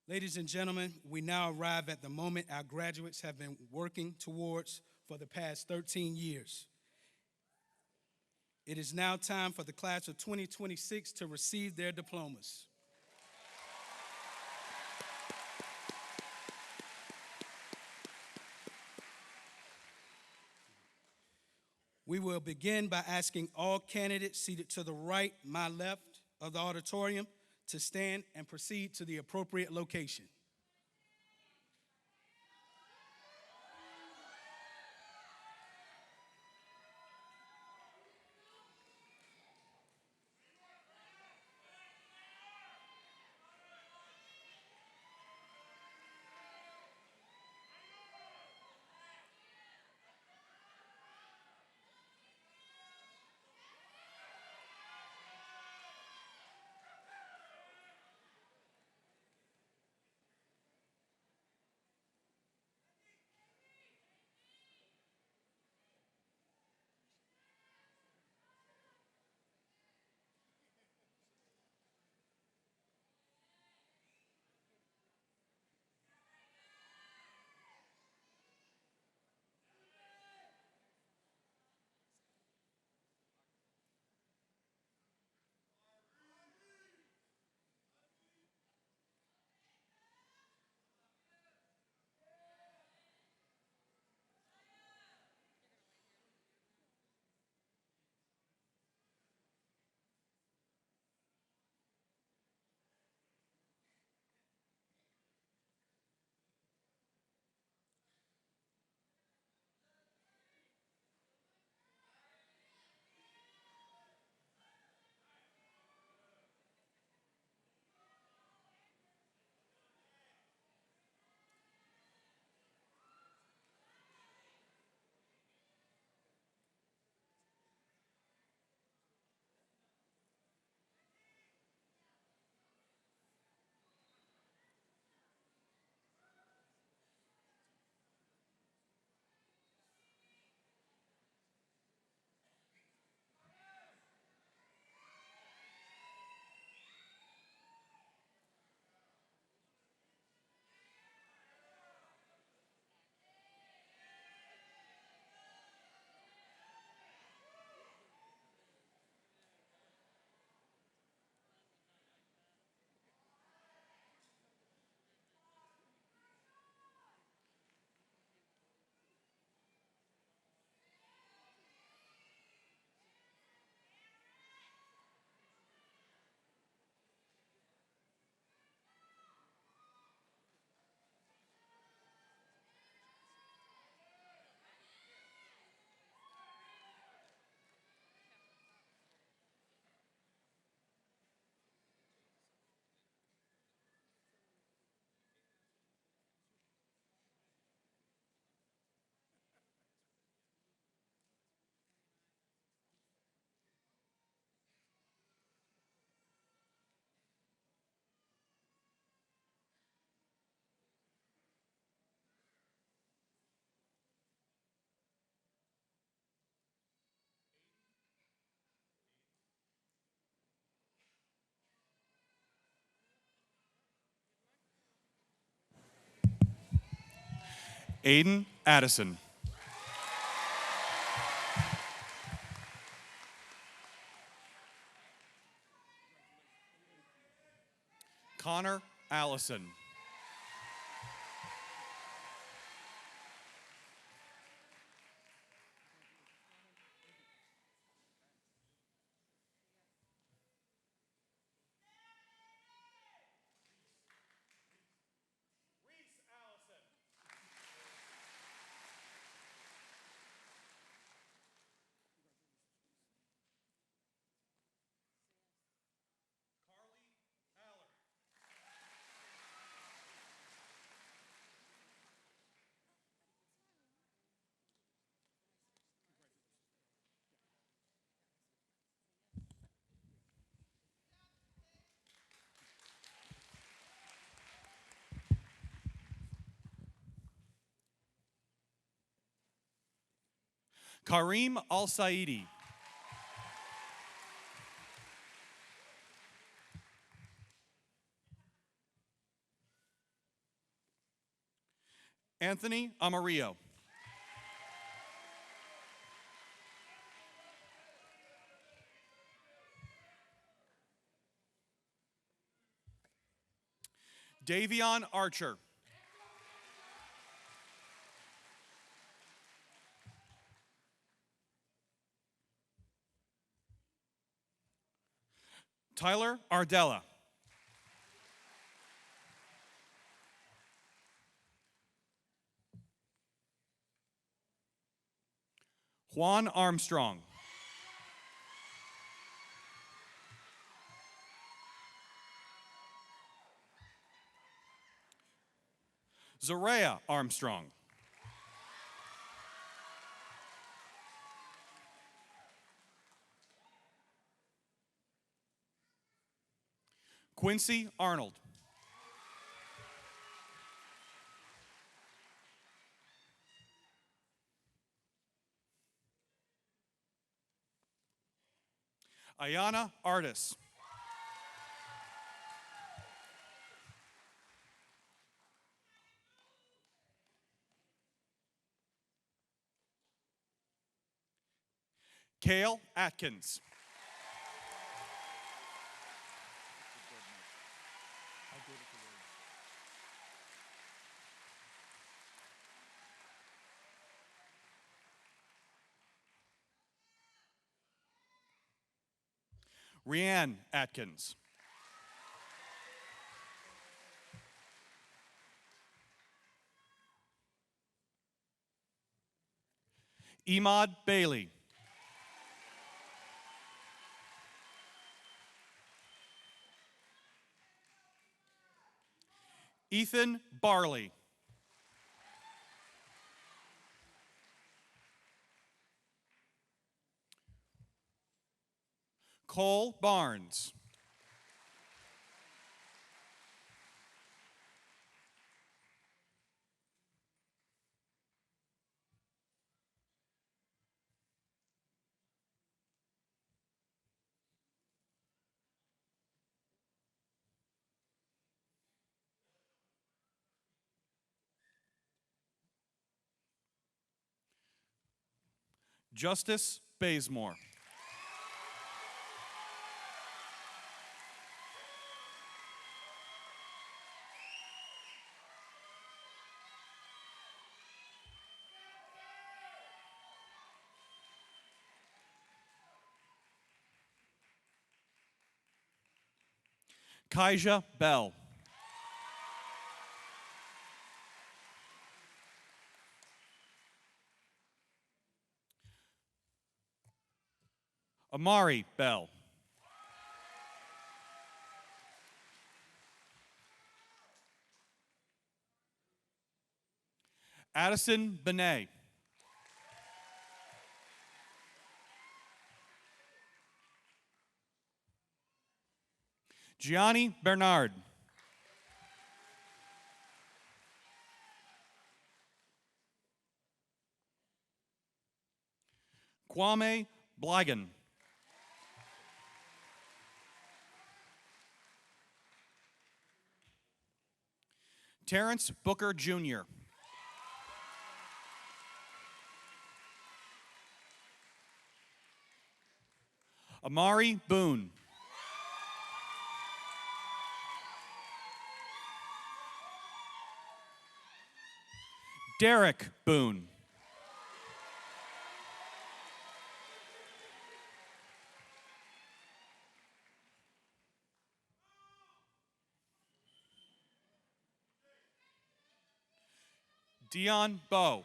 Ladies and gentlemen, we now arrive at the moment our graduates have been working towards for the past 13 years. It is now time for the class of 2026 to receive their diplomas. We will begin by asking all candidates seated to the right, my left of the auditorium to stand and proceed to the appropriate location. Aiden Addison. Connor Allison. Kareem Al-Saidi. Anthony Amarillo. Davion Archer. Tyler Ardella. Juan Armstrong. Zaria Armstrong. Quincy Arnold. Ayana Artis. Kale Atkins. Rianne Atkins. Emad Bailey. Ethan Barley. Cole Barnes. Justice Bazemore. Kaija Bell. Amari Bell. Addison Benet. Gianni Bernard. Kwame Bligan. Terrence Booker Jr. Amari Boone. Derek Boone. Dion Bowe.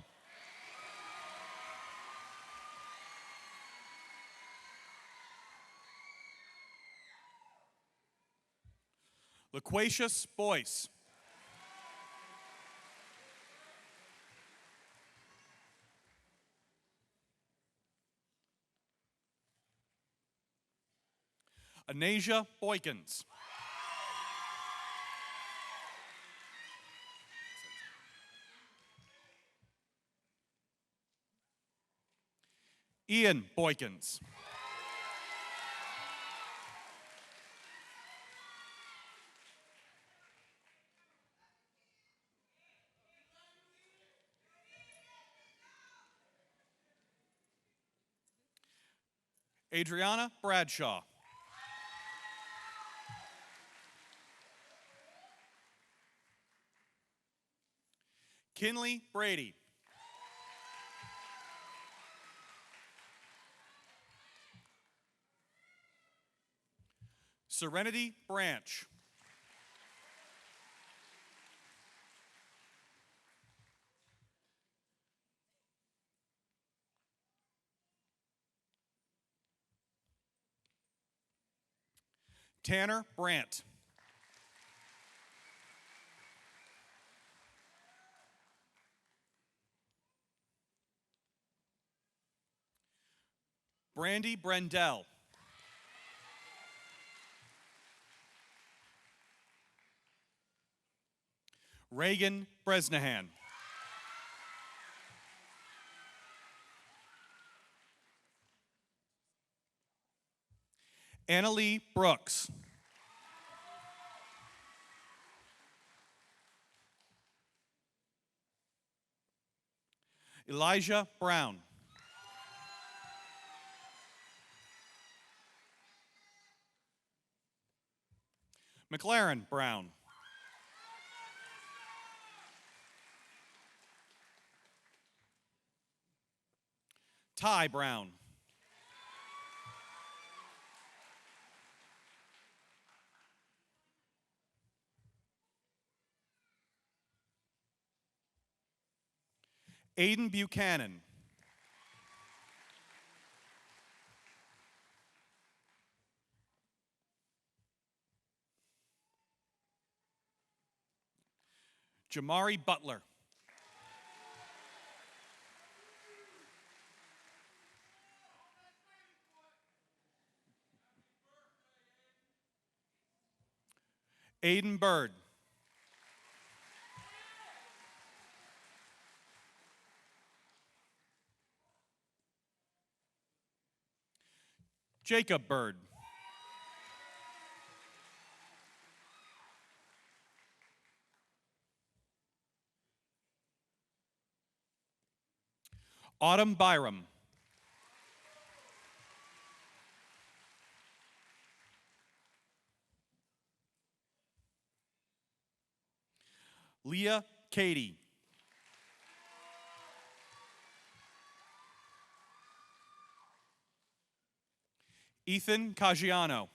Laquatius Boyce. Anasia Boykins. Ian Boykins. Adriana Bradshaw. Kinley Brady. Serenity Branch. Tanner Brandt. Brandy Brendel. Reagan Bresnahan. Annalie Brooks. Elijah Brown. McLaren Brown. Ty Brown. Aiden Buchanan. Jamari Butler. Aiden Bird. Jacob Bird. Autumn Byram. Leah Katie. Ethan Caggiano.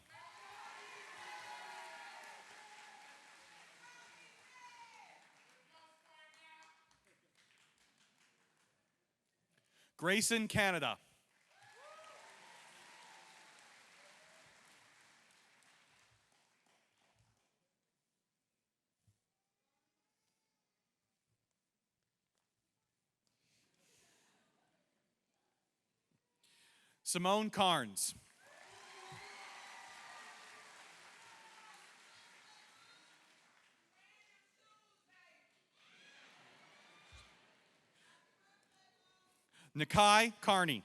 Grayson Canada. Simone Carnes. Nakai Carney.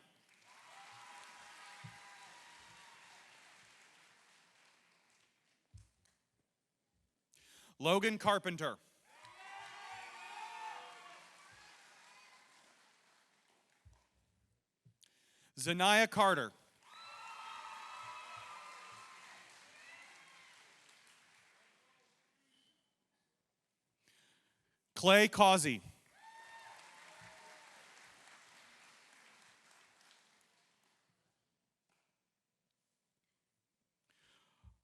Logan Carpenter. Zanaya Carter. Clay Causey.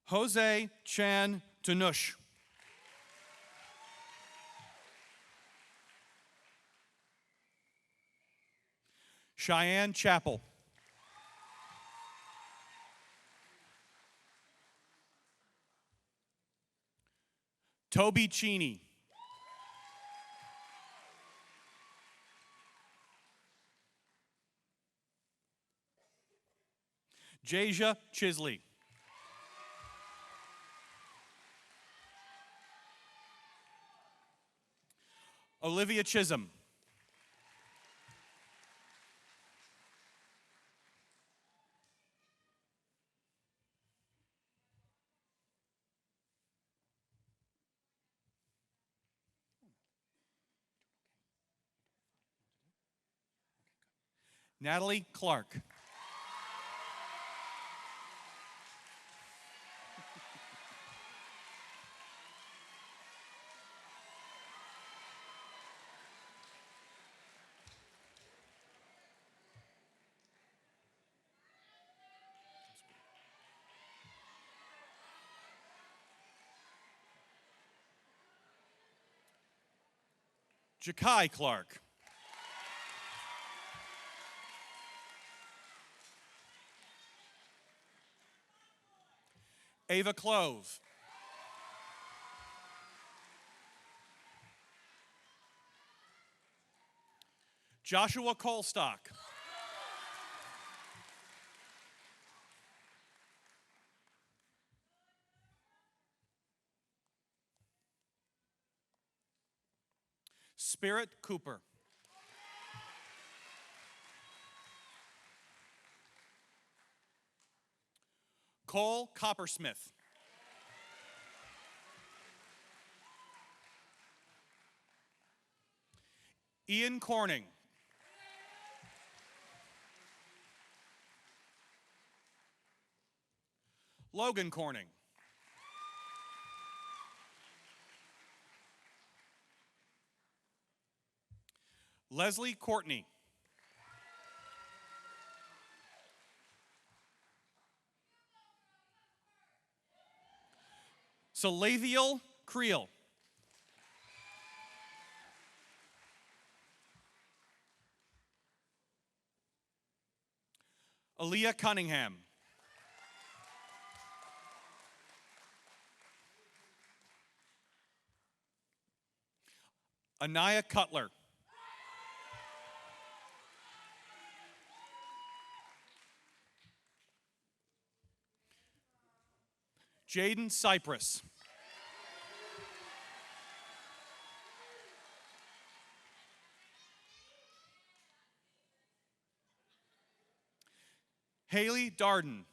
Jose Chan Tanush. Cheyenne Chapel. Toby Cheney. Jasia Chisley. Olivia Chisholm. Natalie Clark. Jakai Clark. Ava Clove. Joshua Colstock. Spirit Cooper. Cole Coppersmith. Ian Corning. Logan Corning. Leslie Courtney. Salathiel Creel. Aaliyah Cunningham. Anaya Cutler. Jaden Cypress. Haley Darden.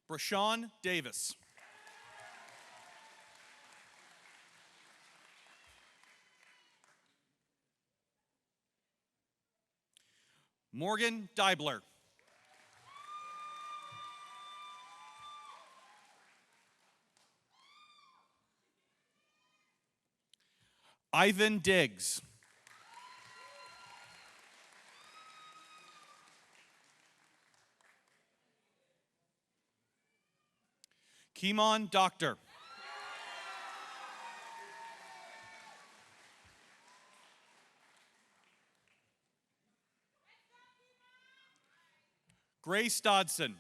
Brashawn Davis. Morgan Deibler. Ivan Diggs. Kimon Doctor. Grace Dodson.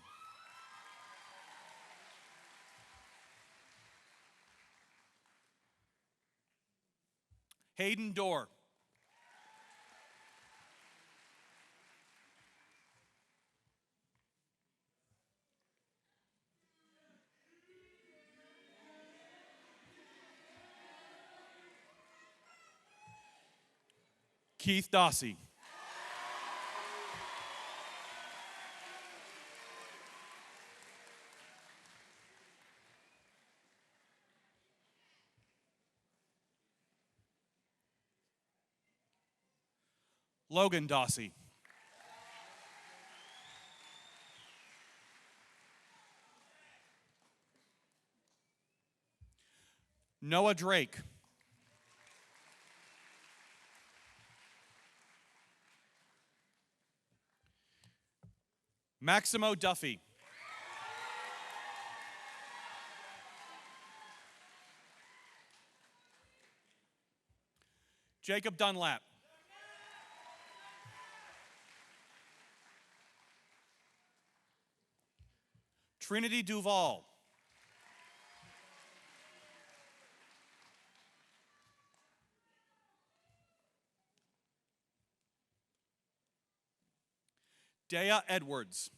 Hayden Dorr. Keith Dossie. Logan Dossie. Noah Drake. Maximo Duffy. Jacob Dunlap. Trinity Duval. Dea Edwards.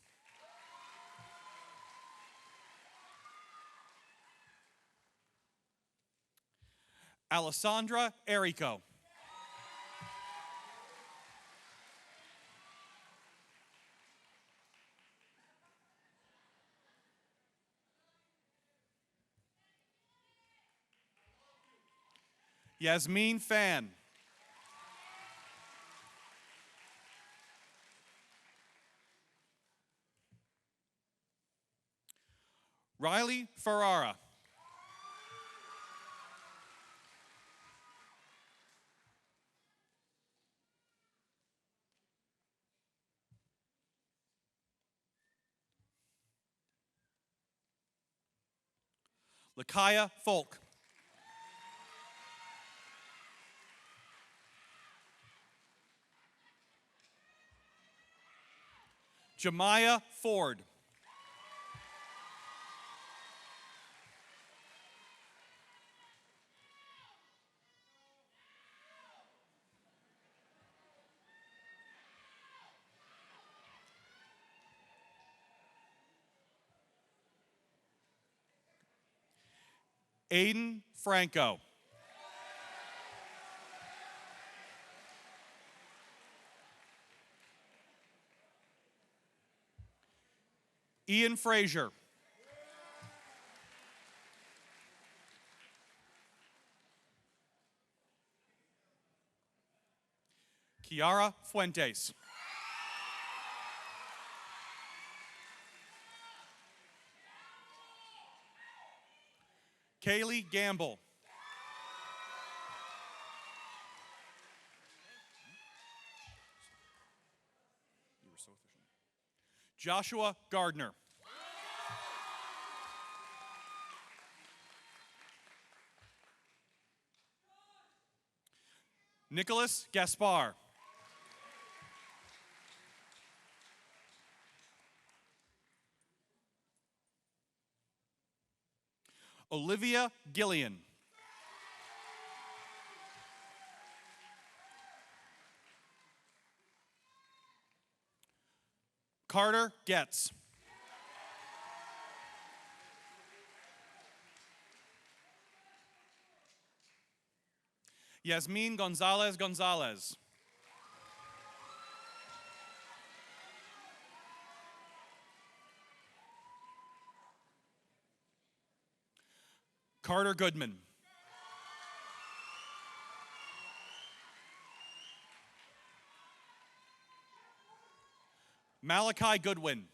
Alessandra Erico. Yasmin Fan. Riley Ferrara. Lakaya Folk. Jemiah Ford. Aiden Franco. Ian Frazier. Kiara Fuentes. Kaylee Gamble. You were so efficient. Joshua Gardner. Nicholas Gaspar. Olivia Gillian. Carter Getz. Yasmin Gonzalez Gonzalez. Carter Goodman. Malachi Goodwin.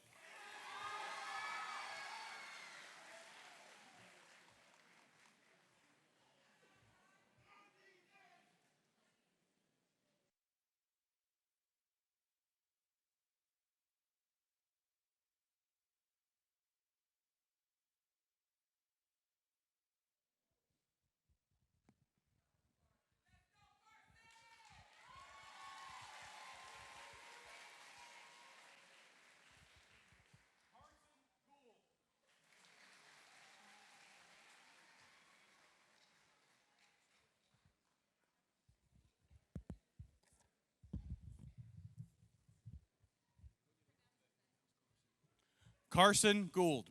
Carson Gould.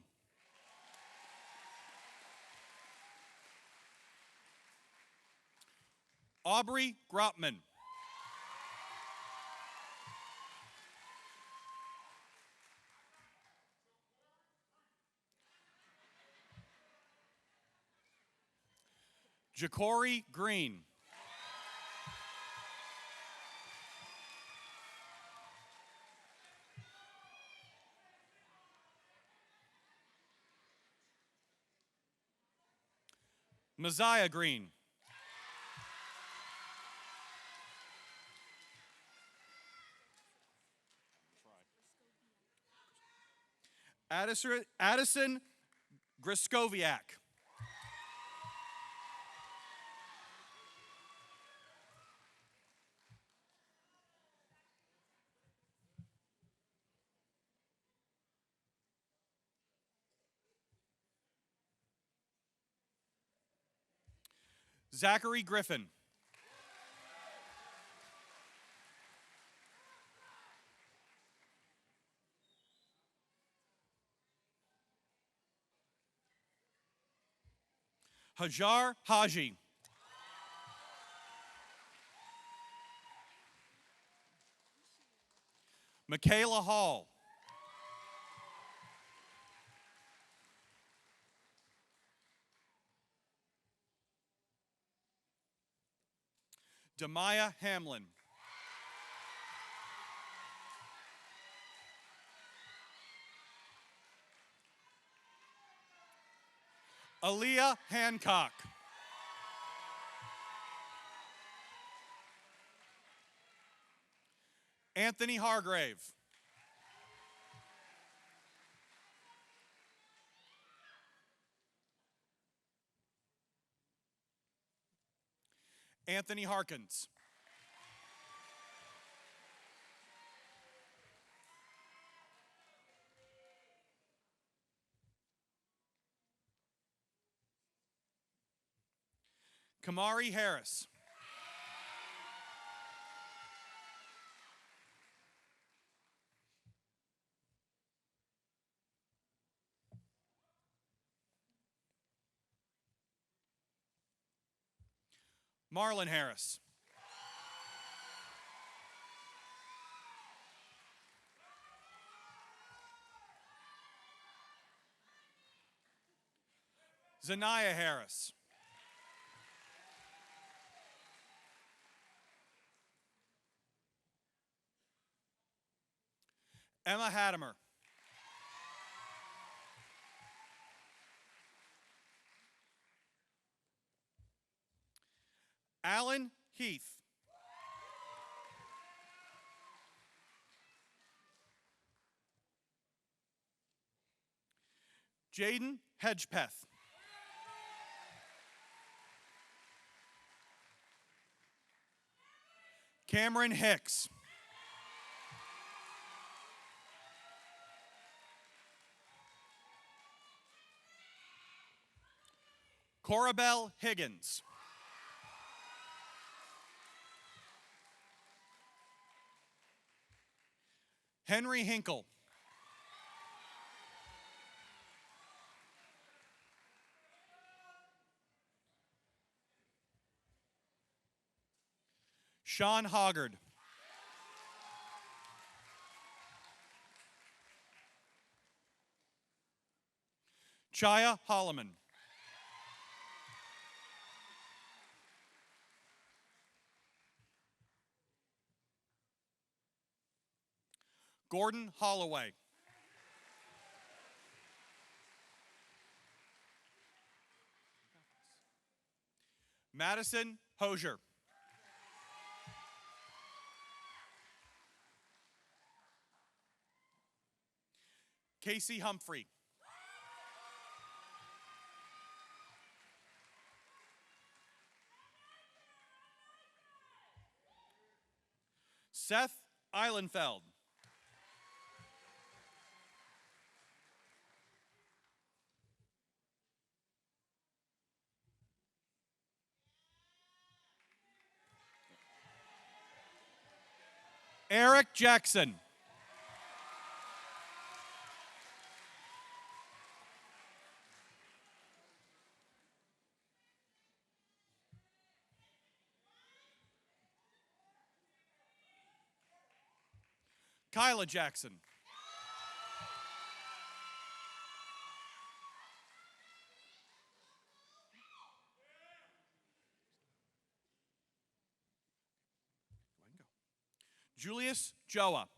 Aubrey Grotman. Ja'Cory Green. Messiah Green. Addison Griskoviak. Zachary Griffin. Hajar Haji. Michaela Hall. Demaya Hamlin. Aaliyah Hancock. Anthony Hargrave. Anthony Harkins. Kamari Harris. Marlon Harris. Zanaya Harris. Emma Hattemer. Alan Heath. Jaden Hedgepeth. Cameron Hicks. Corabelle Higgins. Henry Hinkle. Sean Hoggard. Chaya Holloman. Gordon Holloway. Madison Hosier. Casey Humphrey. Seth Eilenfeld. Eric Jackson. Kyla Jackson. Julius Joa.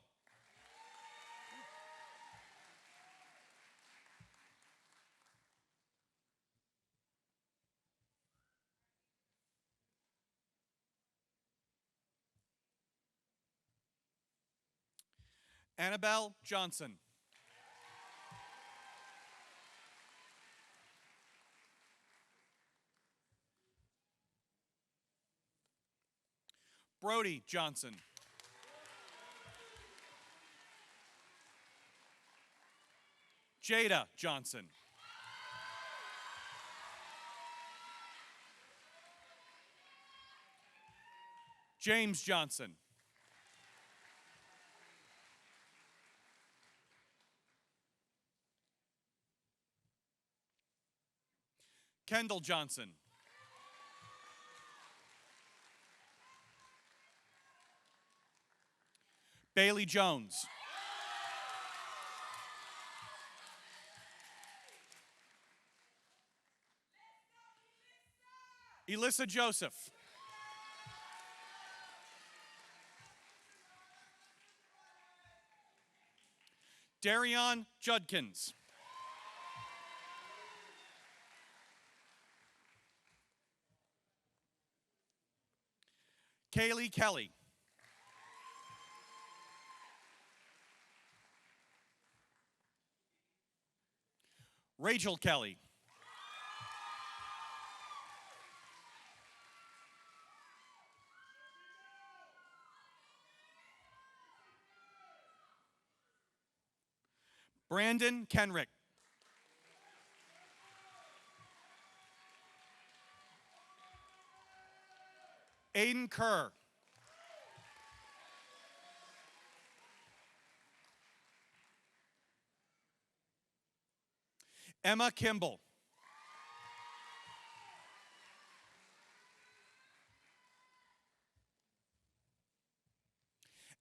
Annabelle Johnson. Brody Johnson. Jada Johnson. James Johnson. Kendall Johnson. Bailey Jones. Elissa Joseph. Darion Judkins. Kaylee Kelly. Rachel Kelly. Brandon Kenrick. Aiden Kerr. Emma Kimball.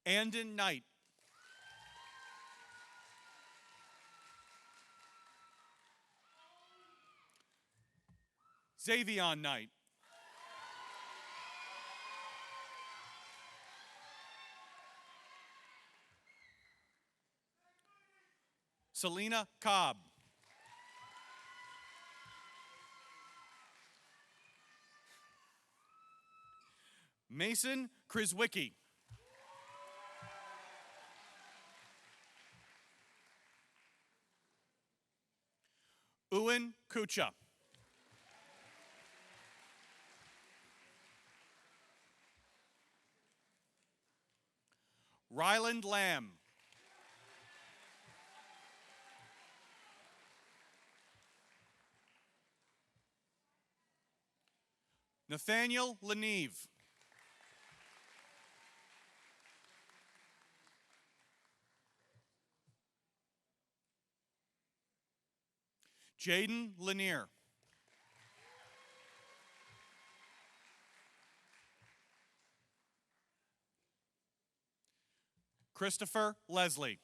Andon Knight. Xavion Knight. Selena Cobb. Mason Kriswicki. Ewan Kucha. Ryland Lamb. Nathaniel Leneve. Jaden Lanier. Christopher Leslie.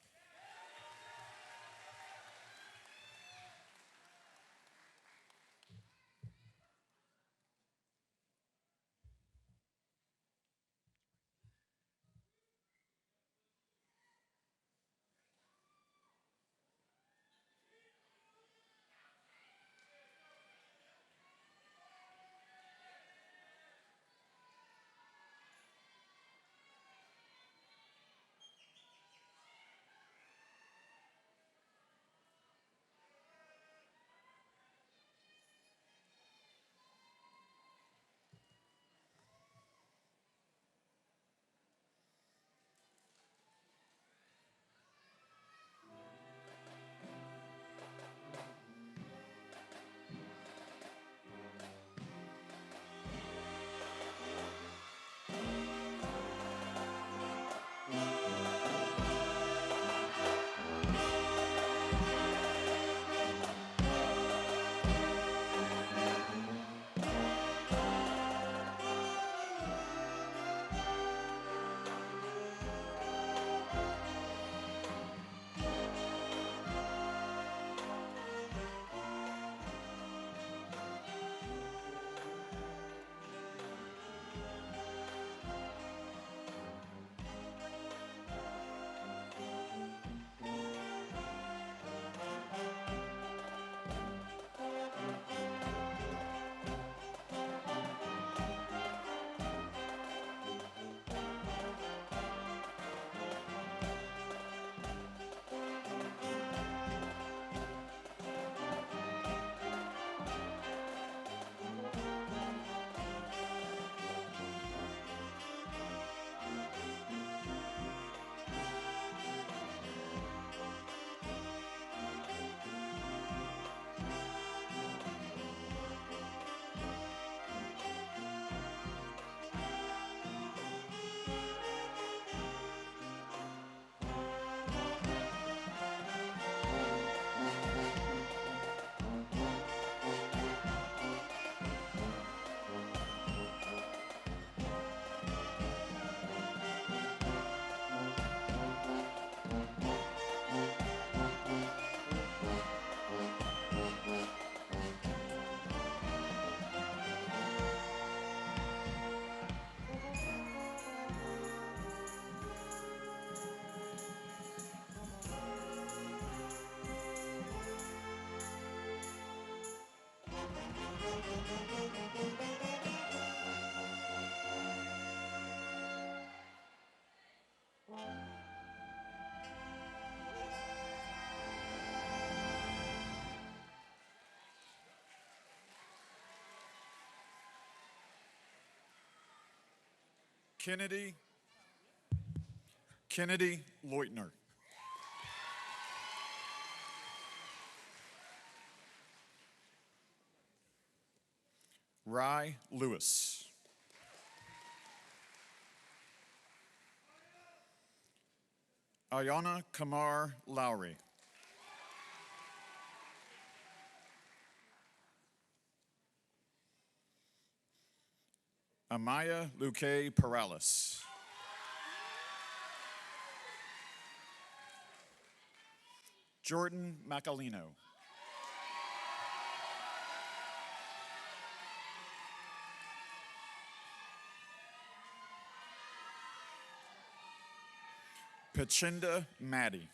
Kennedy Leutner. Rye Lewis. Ayana Kamar Lowry. Amaya Luque Perales. Jordan Macalino. Pachinda Maddie.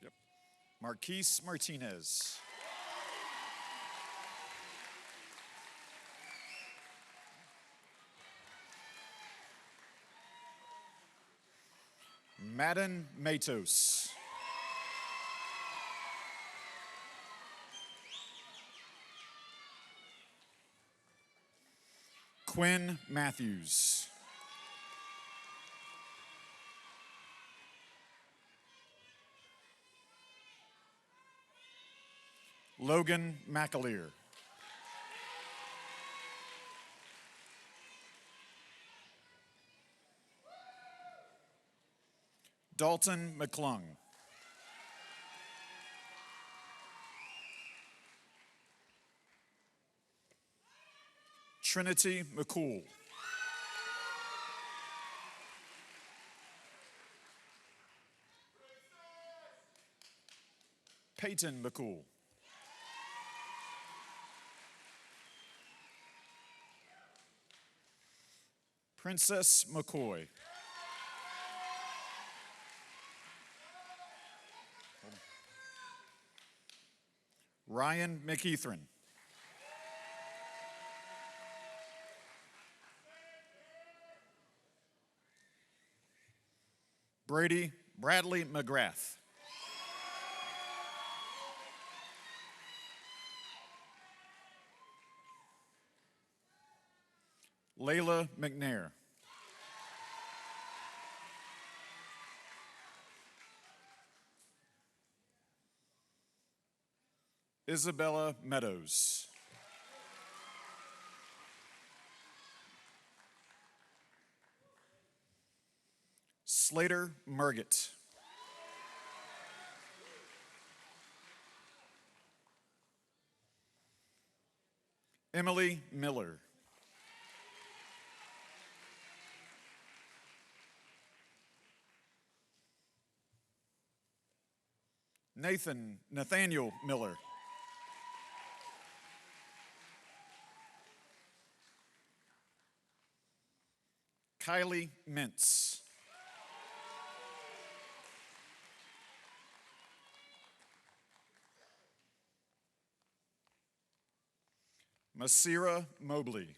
Yep. Marquise Martinez. Madden Matos. Quinn Matthews. Logan McAleer. Dalton McClung. Trinity McCool. Peyton McCool. Princess McCoy. Ryan McEthron. Brady Bradley McGrath. Layla McNair. Isabella Meadows. Slater Murgett. Emily Miller. Nathaniel Miller. Kylie Mintz. Masira Mobley.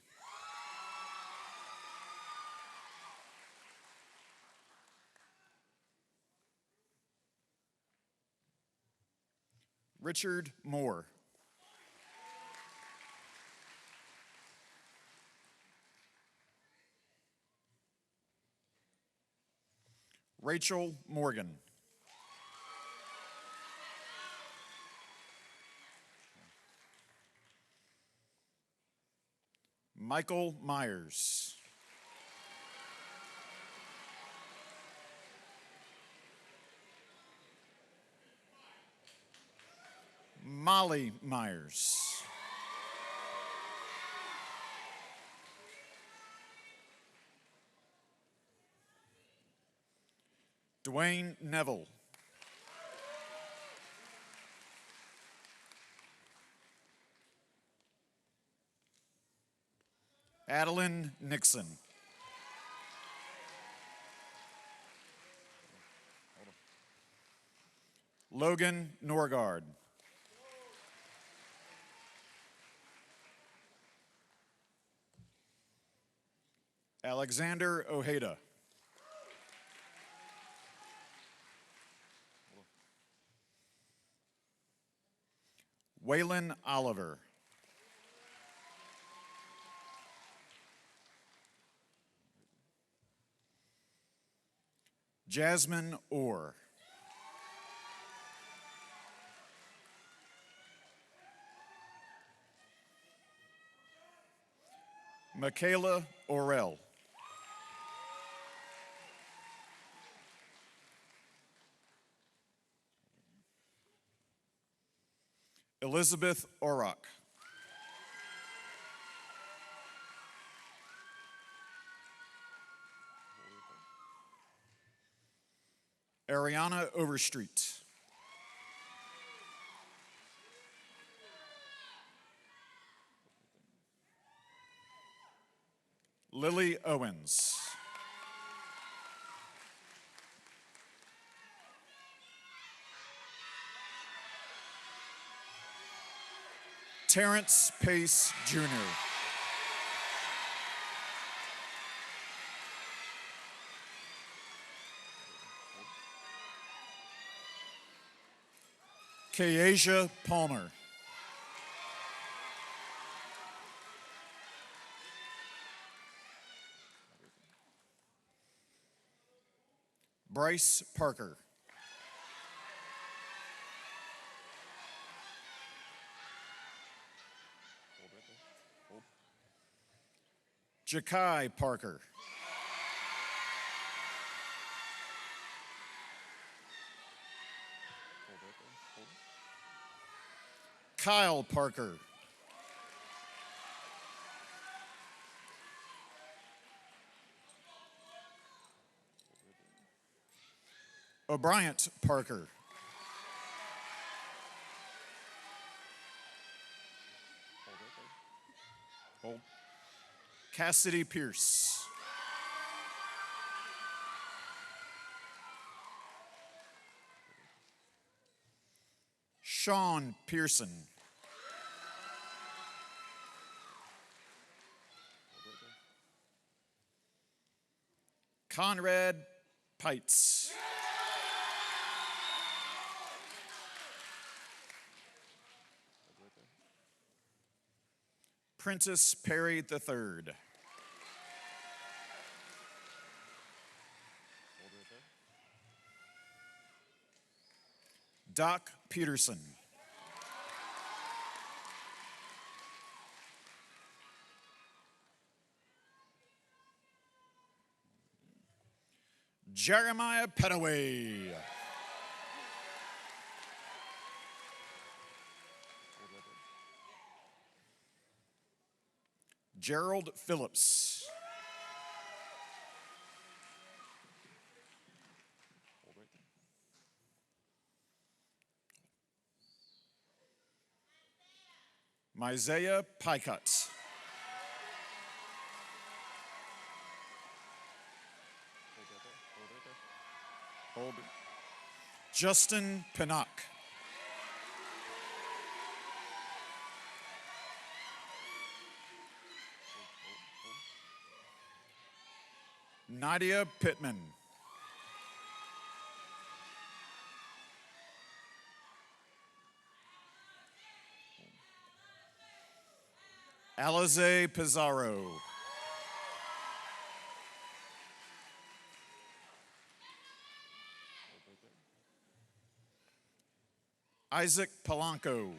Richard Moore. Rachel Morgan. Michael Myers. Molly Myers. Dwayne Neville. Adeline Nixon. Logan Norgard. Alexander Ojeda. Waylon Oliver. Jasmine Orr. Michaela Orell. Elizabeth Orrock. Ariana Overstreet. Lily Owens. Terrence Pace Jr. Kayasia Palmer. Bryce Parker. Jakai Parker. Kyle Parker. O'Bryant Parker. Hold. Cassidy Pierce. Sean Pearson. Conrad Pites. Prentice Perry III. Doc Peterson. Jeremiah Petaway. Gerald Phillips. Mizaiah Picott. Hold it. Justin Pinnock. Nadia Pittman. Alize Pizarro. Isaac Polanco.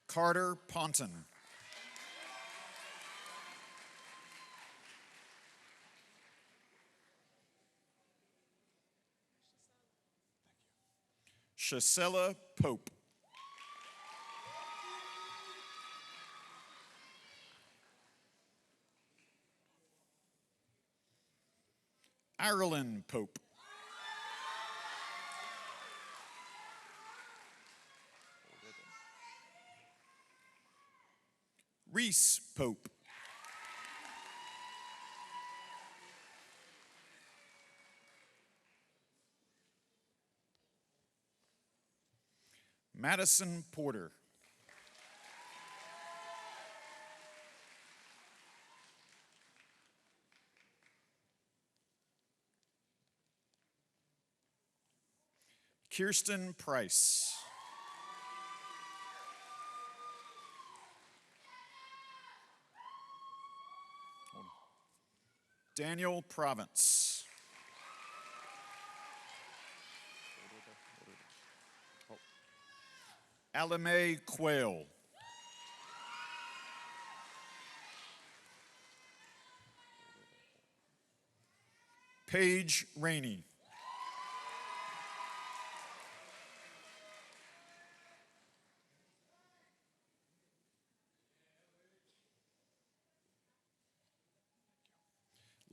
Carter Ponton. Shisela Pope. Ireland Pope. Reese Pope. Madison Porter. Kirsten Price. Daniel Province. Alame Quayle. Paige Rainey.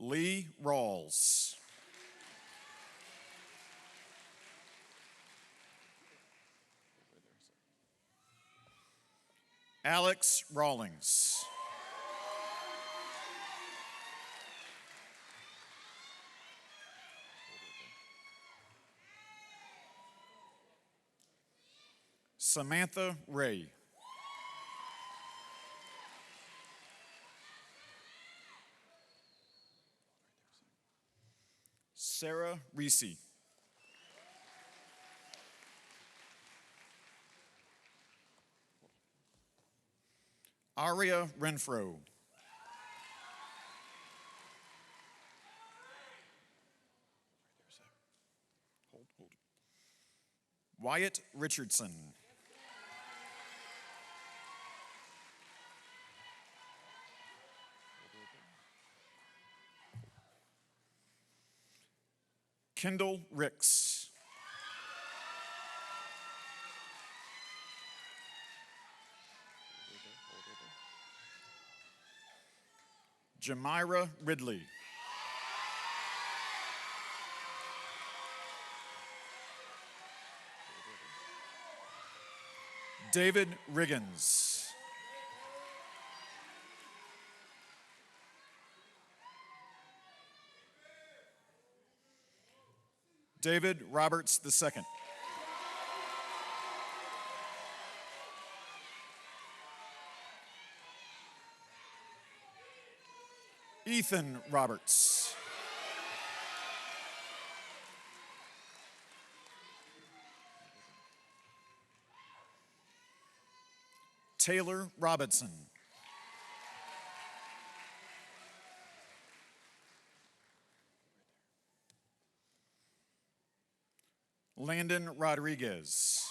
Lee Rawls. Alex Rawlings. Samantha Ray. Sarah Reese. Aria Renfro. Wyatt Richardson. Kendall Ricks. Jamira Ridley. David Riggins. David Roberts II. Ethan Roberts. Taylor Robinson. Landon Rodriguez.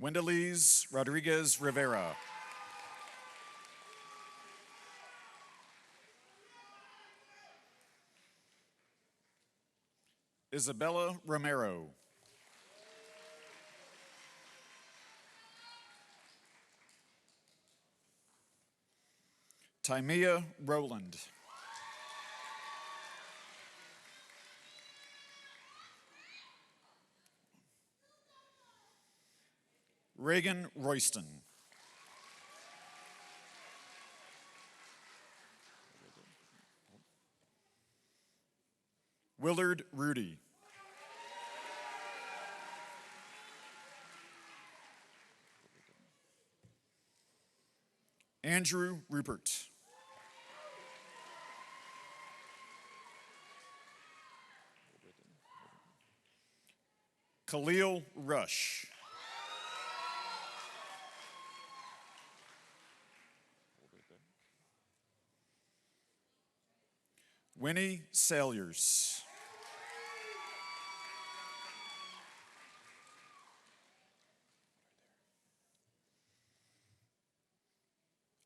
Wendelise Rodriguez Rivera. Isabella Romero. Timea Rowland. Reagan Royston. Willard Rudy. Andrew Rupert. Khalil Rush. Winnie Salyers.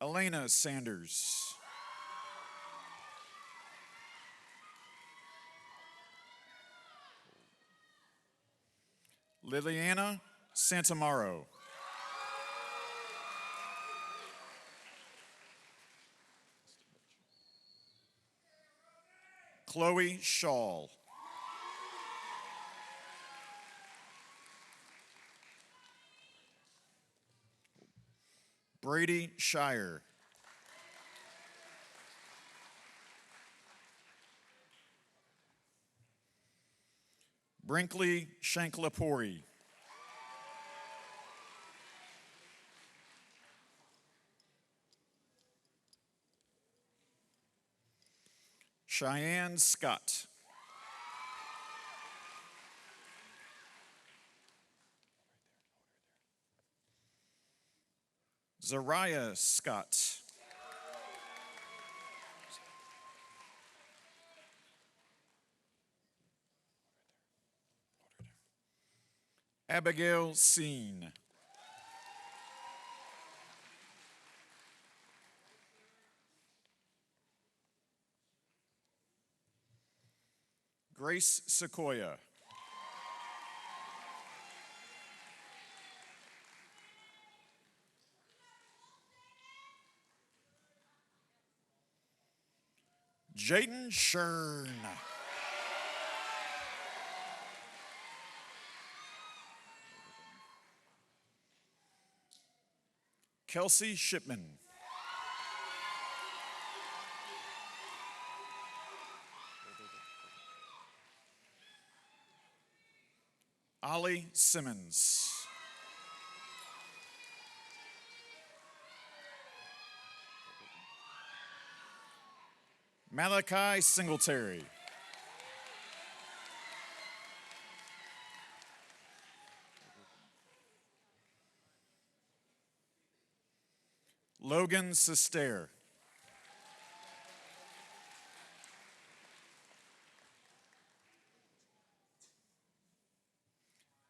Elena Sanders. Liliana Santamaro. Chloe Shaw. Brady Shire. Brinkley Shanklapuri. Cheyenne Scott. Zariah Scott. Abigail Seen. Grace Sequoia. Jaden Shern. Kelsey Shipman. Ollie Simmons. Malachi Singletary. Logan Sester.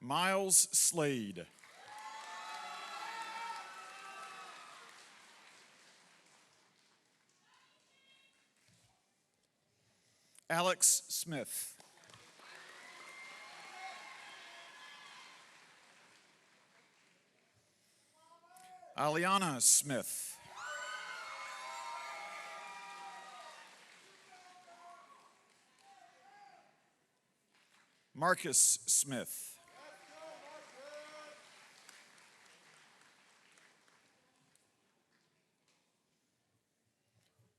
Miles Slade. Alex Smith. Aliana Smith. Marcus Smith.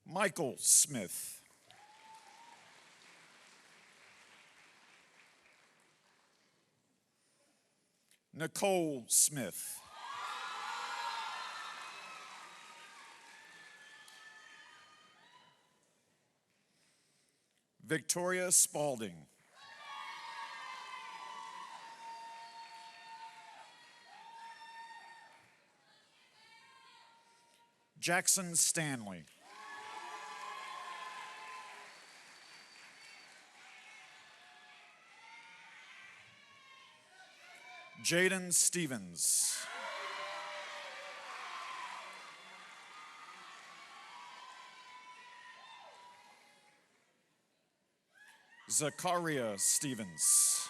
Michael Smith. Nicole Smith. Victoria Spalding. Jackson Stanley. Jaden Stevens. Zakaria Stevens.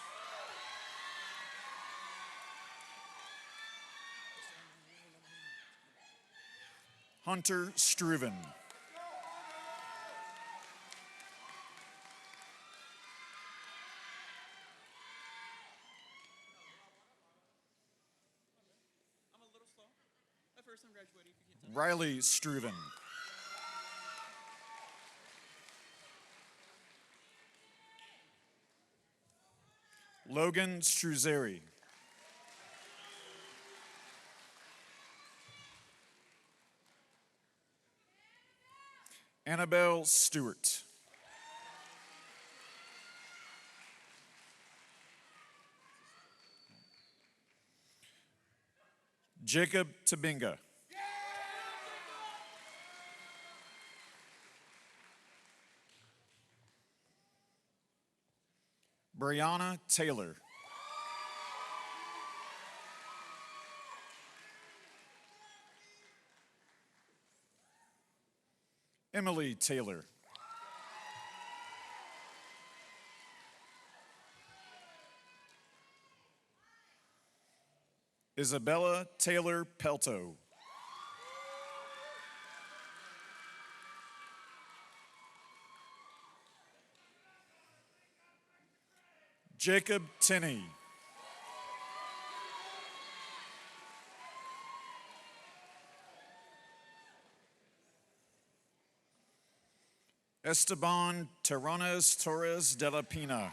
Hunter Struven. Riley Struven. Logan Struzeri. Annabelle Stewart. Jacob Tabinga. Brianna Taylor. Emily Taylor. Isabella Taylor Pelto. Jacob Tinney. Esteban Terrones Torres de la Pina.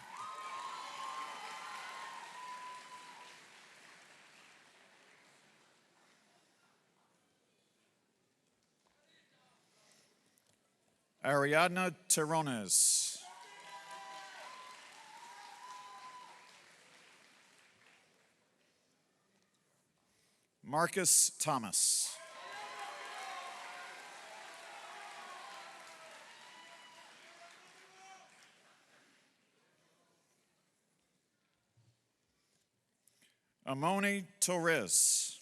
Ariadna Terrones. Marcus Thomas. Amoni Torres.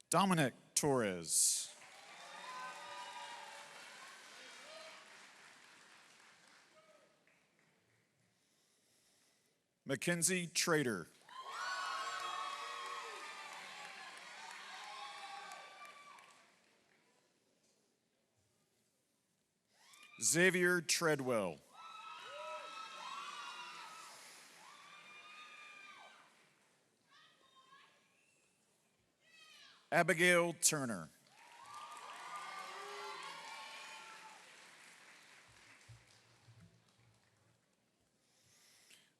Dominic Torres. Mackenzie Trader. Xavier Treadwell. Abigail Turner.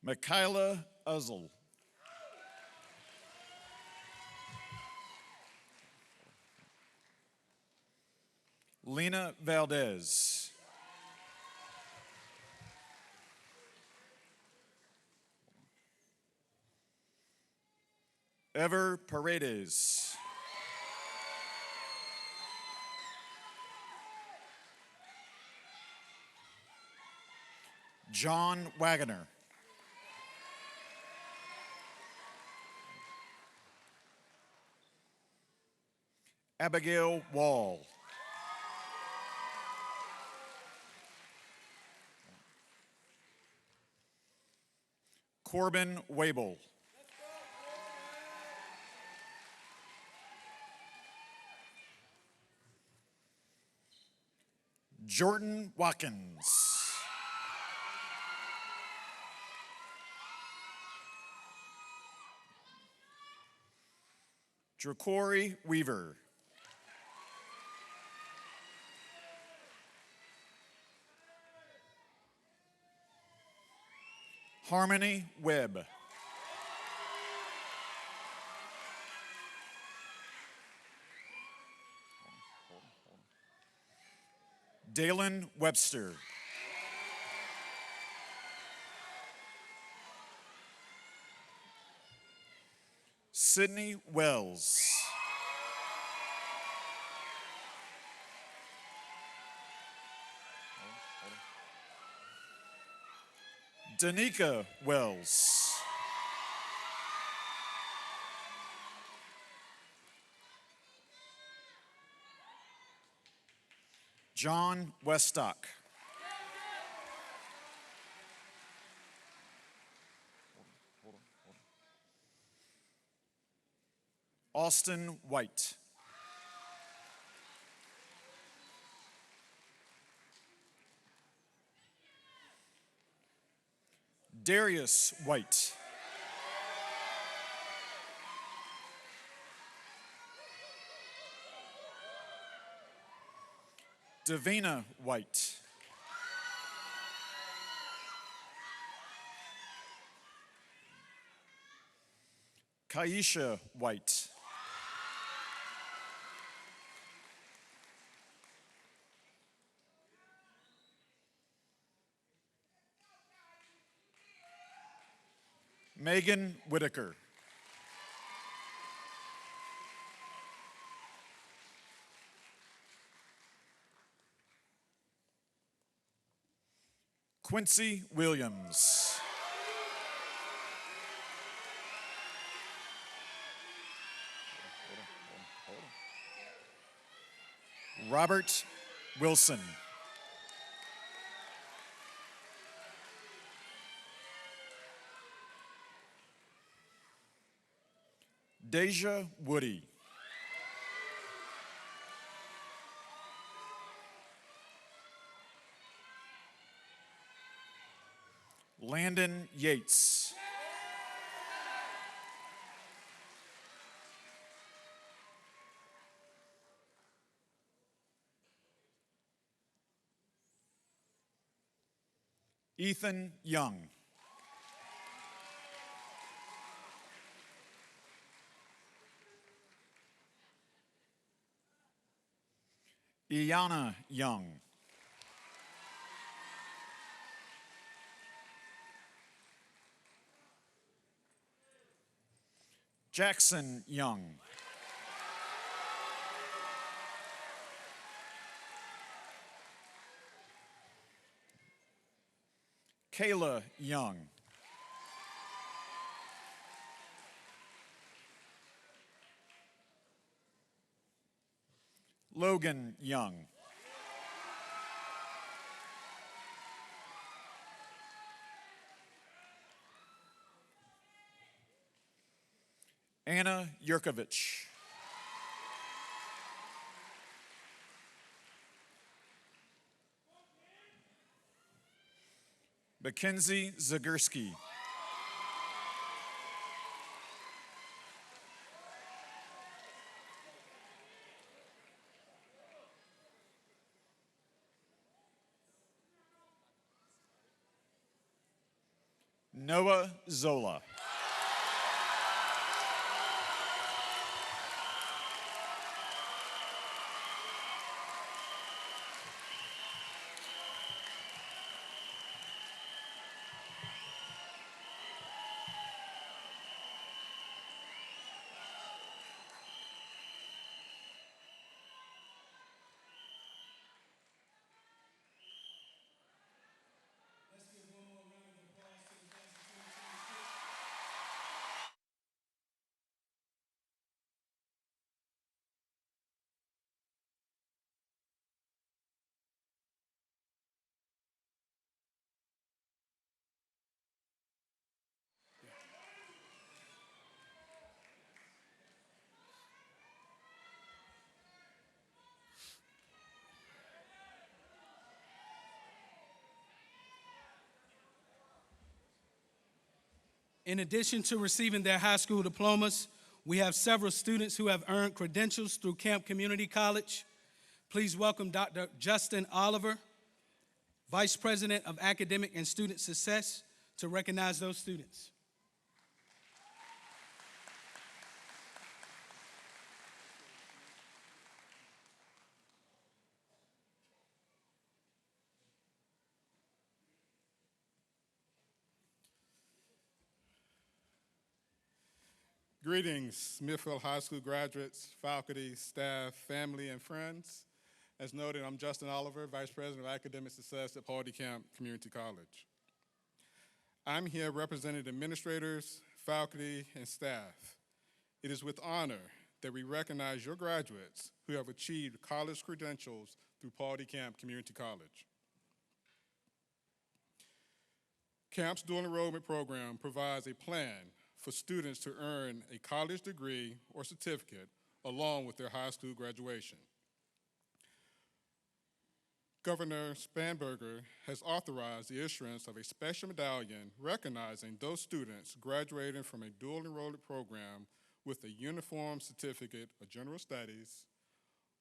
Michaela Uzzle. Lena Valdez. Ever Paredes. John Wagoner. Abigail Wall. Corbin Wable. Jordan Watkins. Dracory Weaver. Harmony Webb. Dalen Webster. Sydney Wells. Danica Wells. John Westock. Austin White. Darius White. Davina White. Kaisha White. Megan Whitaker. Quincy Williams. Robert Wilson. Deja Woody. Landon Yates. Ethan Young. Iana Young. Jackson Young. Kayla Young. Logan Young. Anna Yurkovich. Mackenzie Zagurski. Noah Zola. In addition to receiving their high school diplomas, we have several students who have earned credentials through Camp Community College. Please welcome Dr. Justin Oliver, Vice President of Academic and Student Success, to recognize those students. Greetings, Smithfield High School graduates, faculty, staff, family, and friends. As noted, I'm Justin Oliver, Vice President of Academic Success at Paul D. Camp Community College. I'm here representing administrators, faculty, and staff. It is with honor that we recognize your graduates who have achieved college credentials through Paul D. Camp Community College. Camp's dual enrollment program provides a plan for students to earn a college degree or certificate along with their high school graduation. Governor Spanberger has authorized the issuance of a special medallion recognizing those students graduating from a dual enrollment program with a uniform certificate of general studies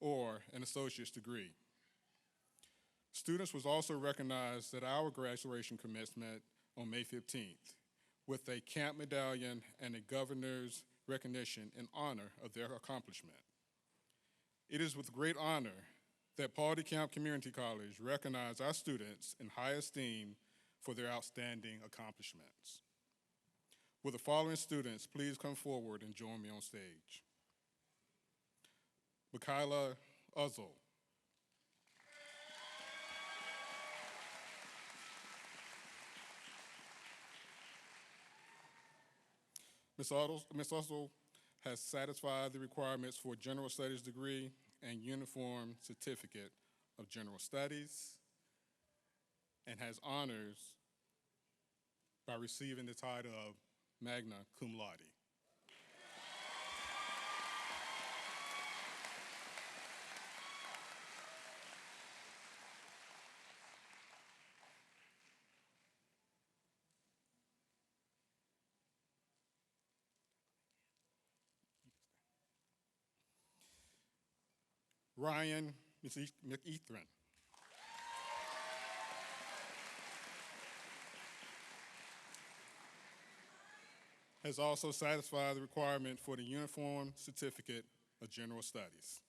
or an associate's degree. Students was also recognized at our graduation commencement on May 15th with a camp medallion and a governor's recognition in honor of their accomplishment. It is with great honor that Paul D. Camp Community College recognizes our students in high esteem for their outstanding accomplishments. Will the following students please come forward and join me on stage? Michaela Uzzle. Ms. Uzzle has satisfied the requirements for a general studies degree and uniform certificate of general studies and has honors by receiving the title of magna cum laude. Ryan McEthran. Has also satisfied the requirement for the Uniform Certificate of General Studies.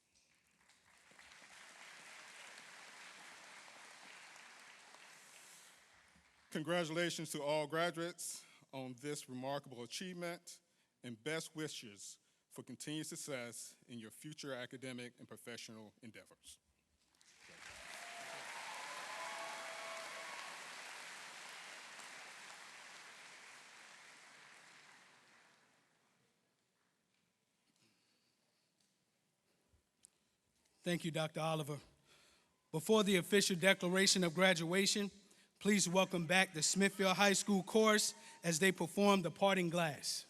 Congratulations to all graduates on this remarkable achievement, and best wishes for continued success in your future academic and professional endeavors. Thank you, Dr. Oliver. Before the official declaration of graduation, please welcome back the Smithfield High School Chorus as they perform the Parting Glass.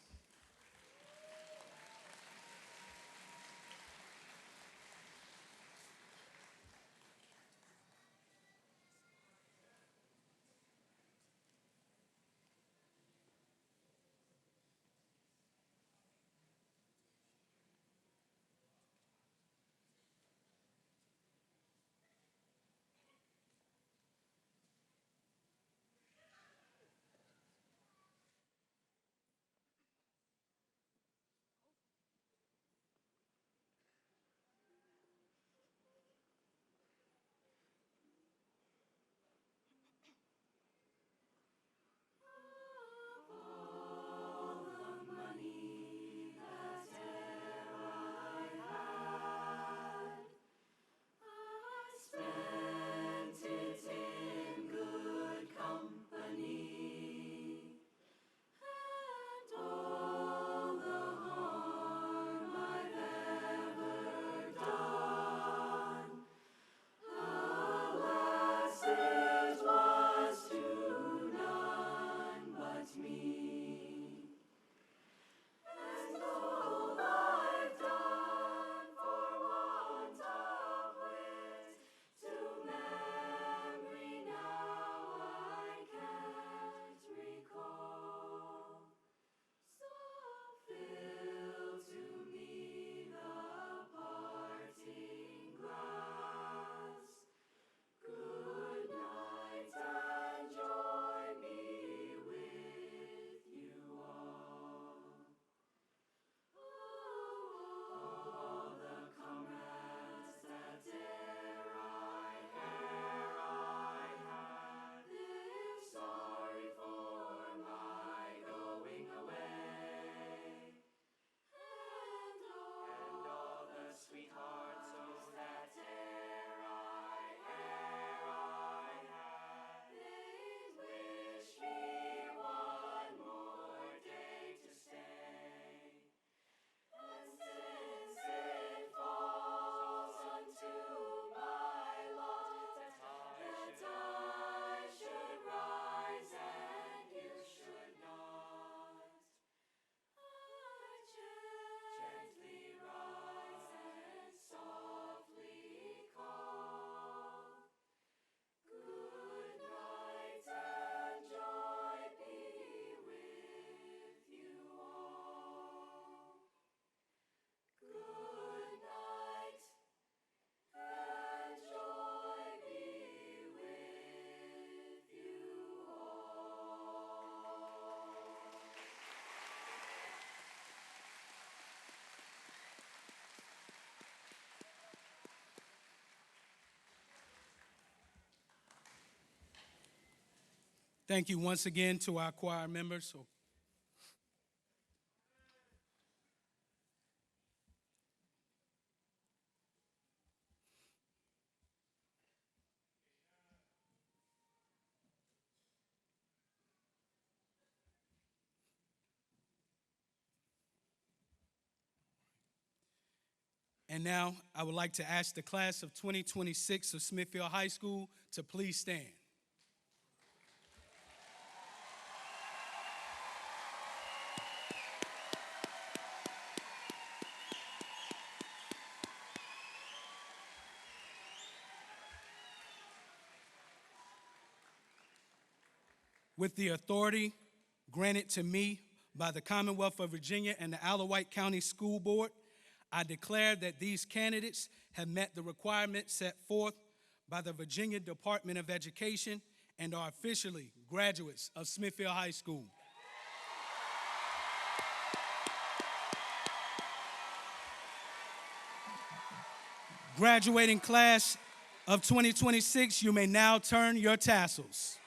Thank you once again to our choir members. And now I would like to ask the class of 2026 of Smithfield High School to please stand. With the authority granted to me by the Commonwealth of Virginia and the Wight County School Board, I declare that these candidates have met the requirements set forth by the Virginia Department of Education and are officially graduates of Smithfield High School. Graduating class of 2026, you may now turn your tassels.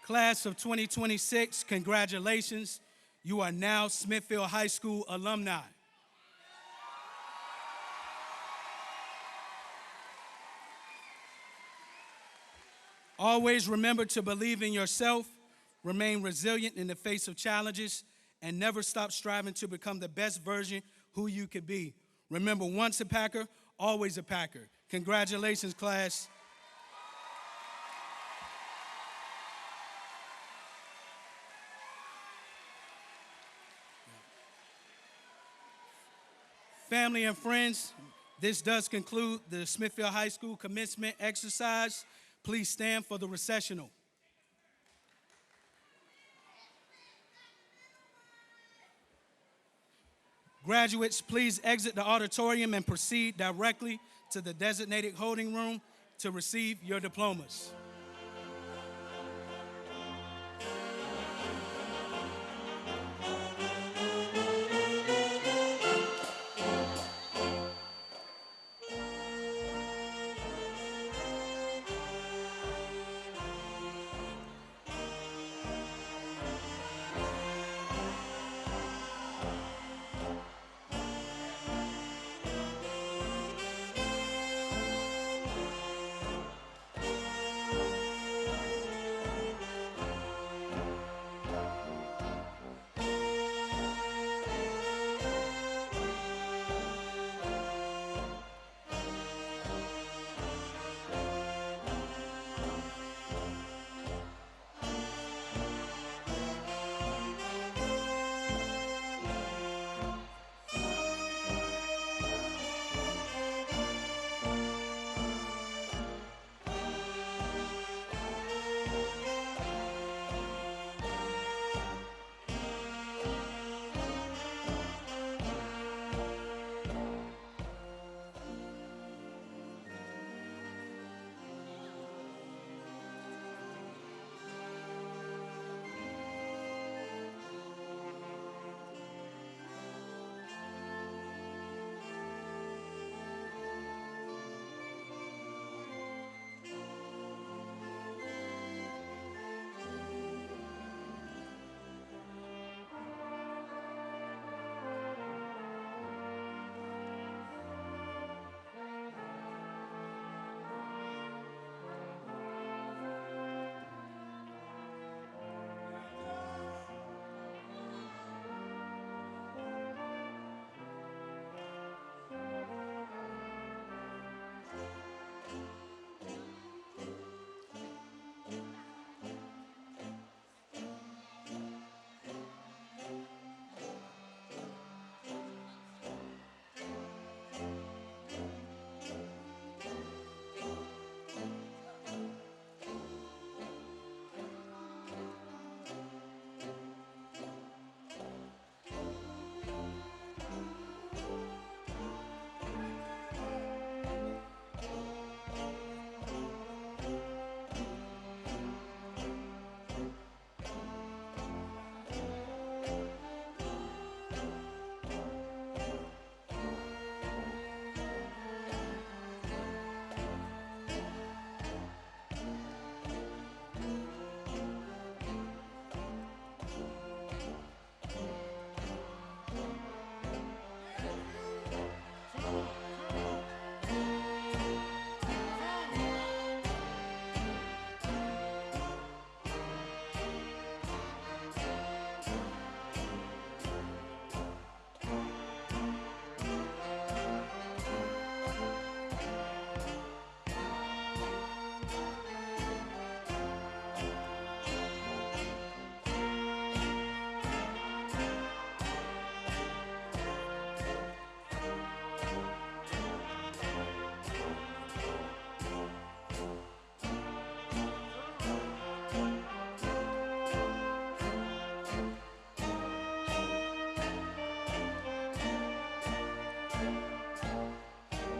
Class of 2026, congratulations. You are now Smithfield High School alumni. Always remember to believe in yourself, remain resilient in the face of challenges, and never stop striving to become the best version who you could be. Remember, once a Packer, always a Packer. Congratulations, class. Family and friends, this does conclude the Smithfield High School commencement exercise. Please stand for the recessional. Graduates, please exit the auditorium and proceed directly to the designated holding room to receive your diplomas.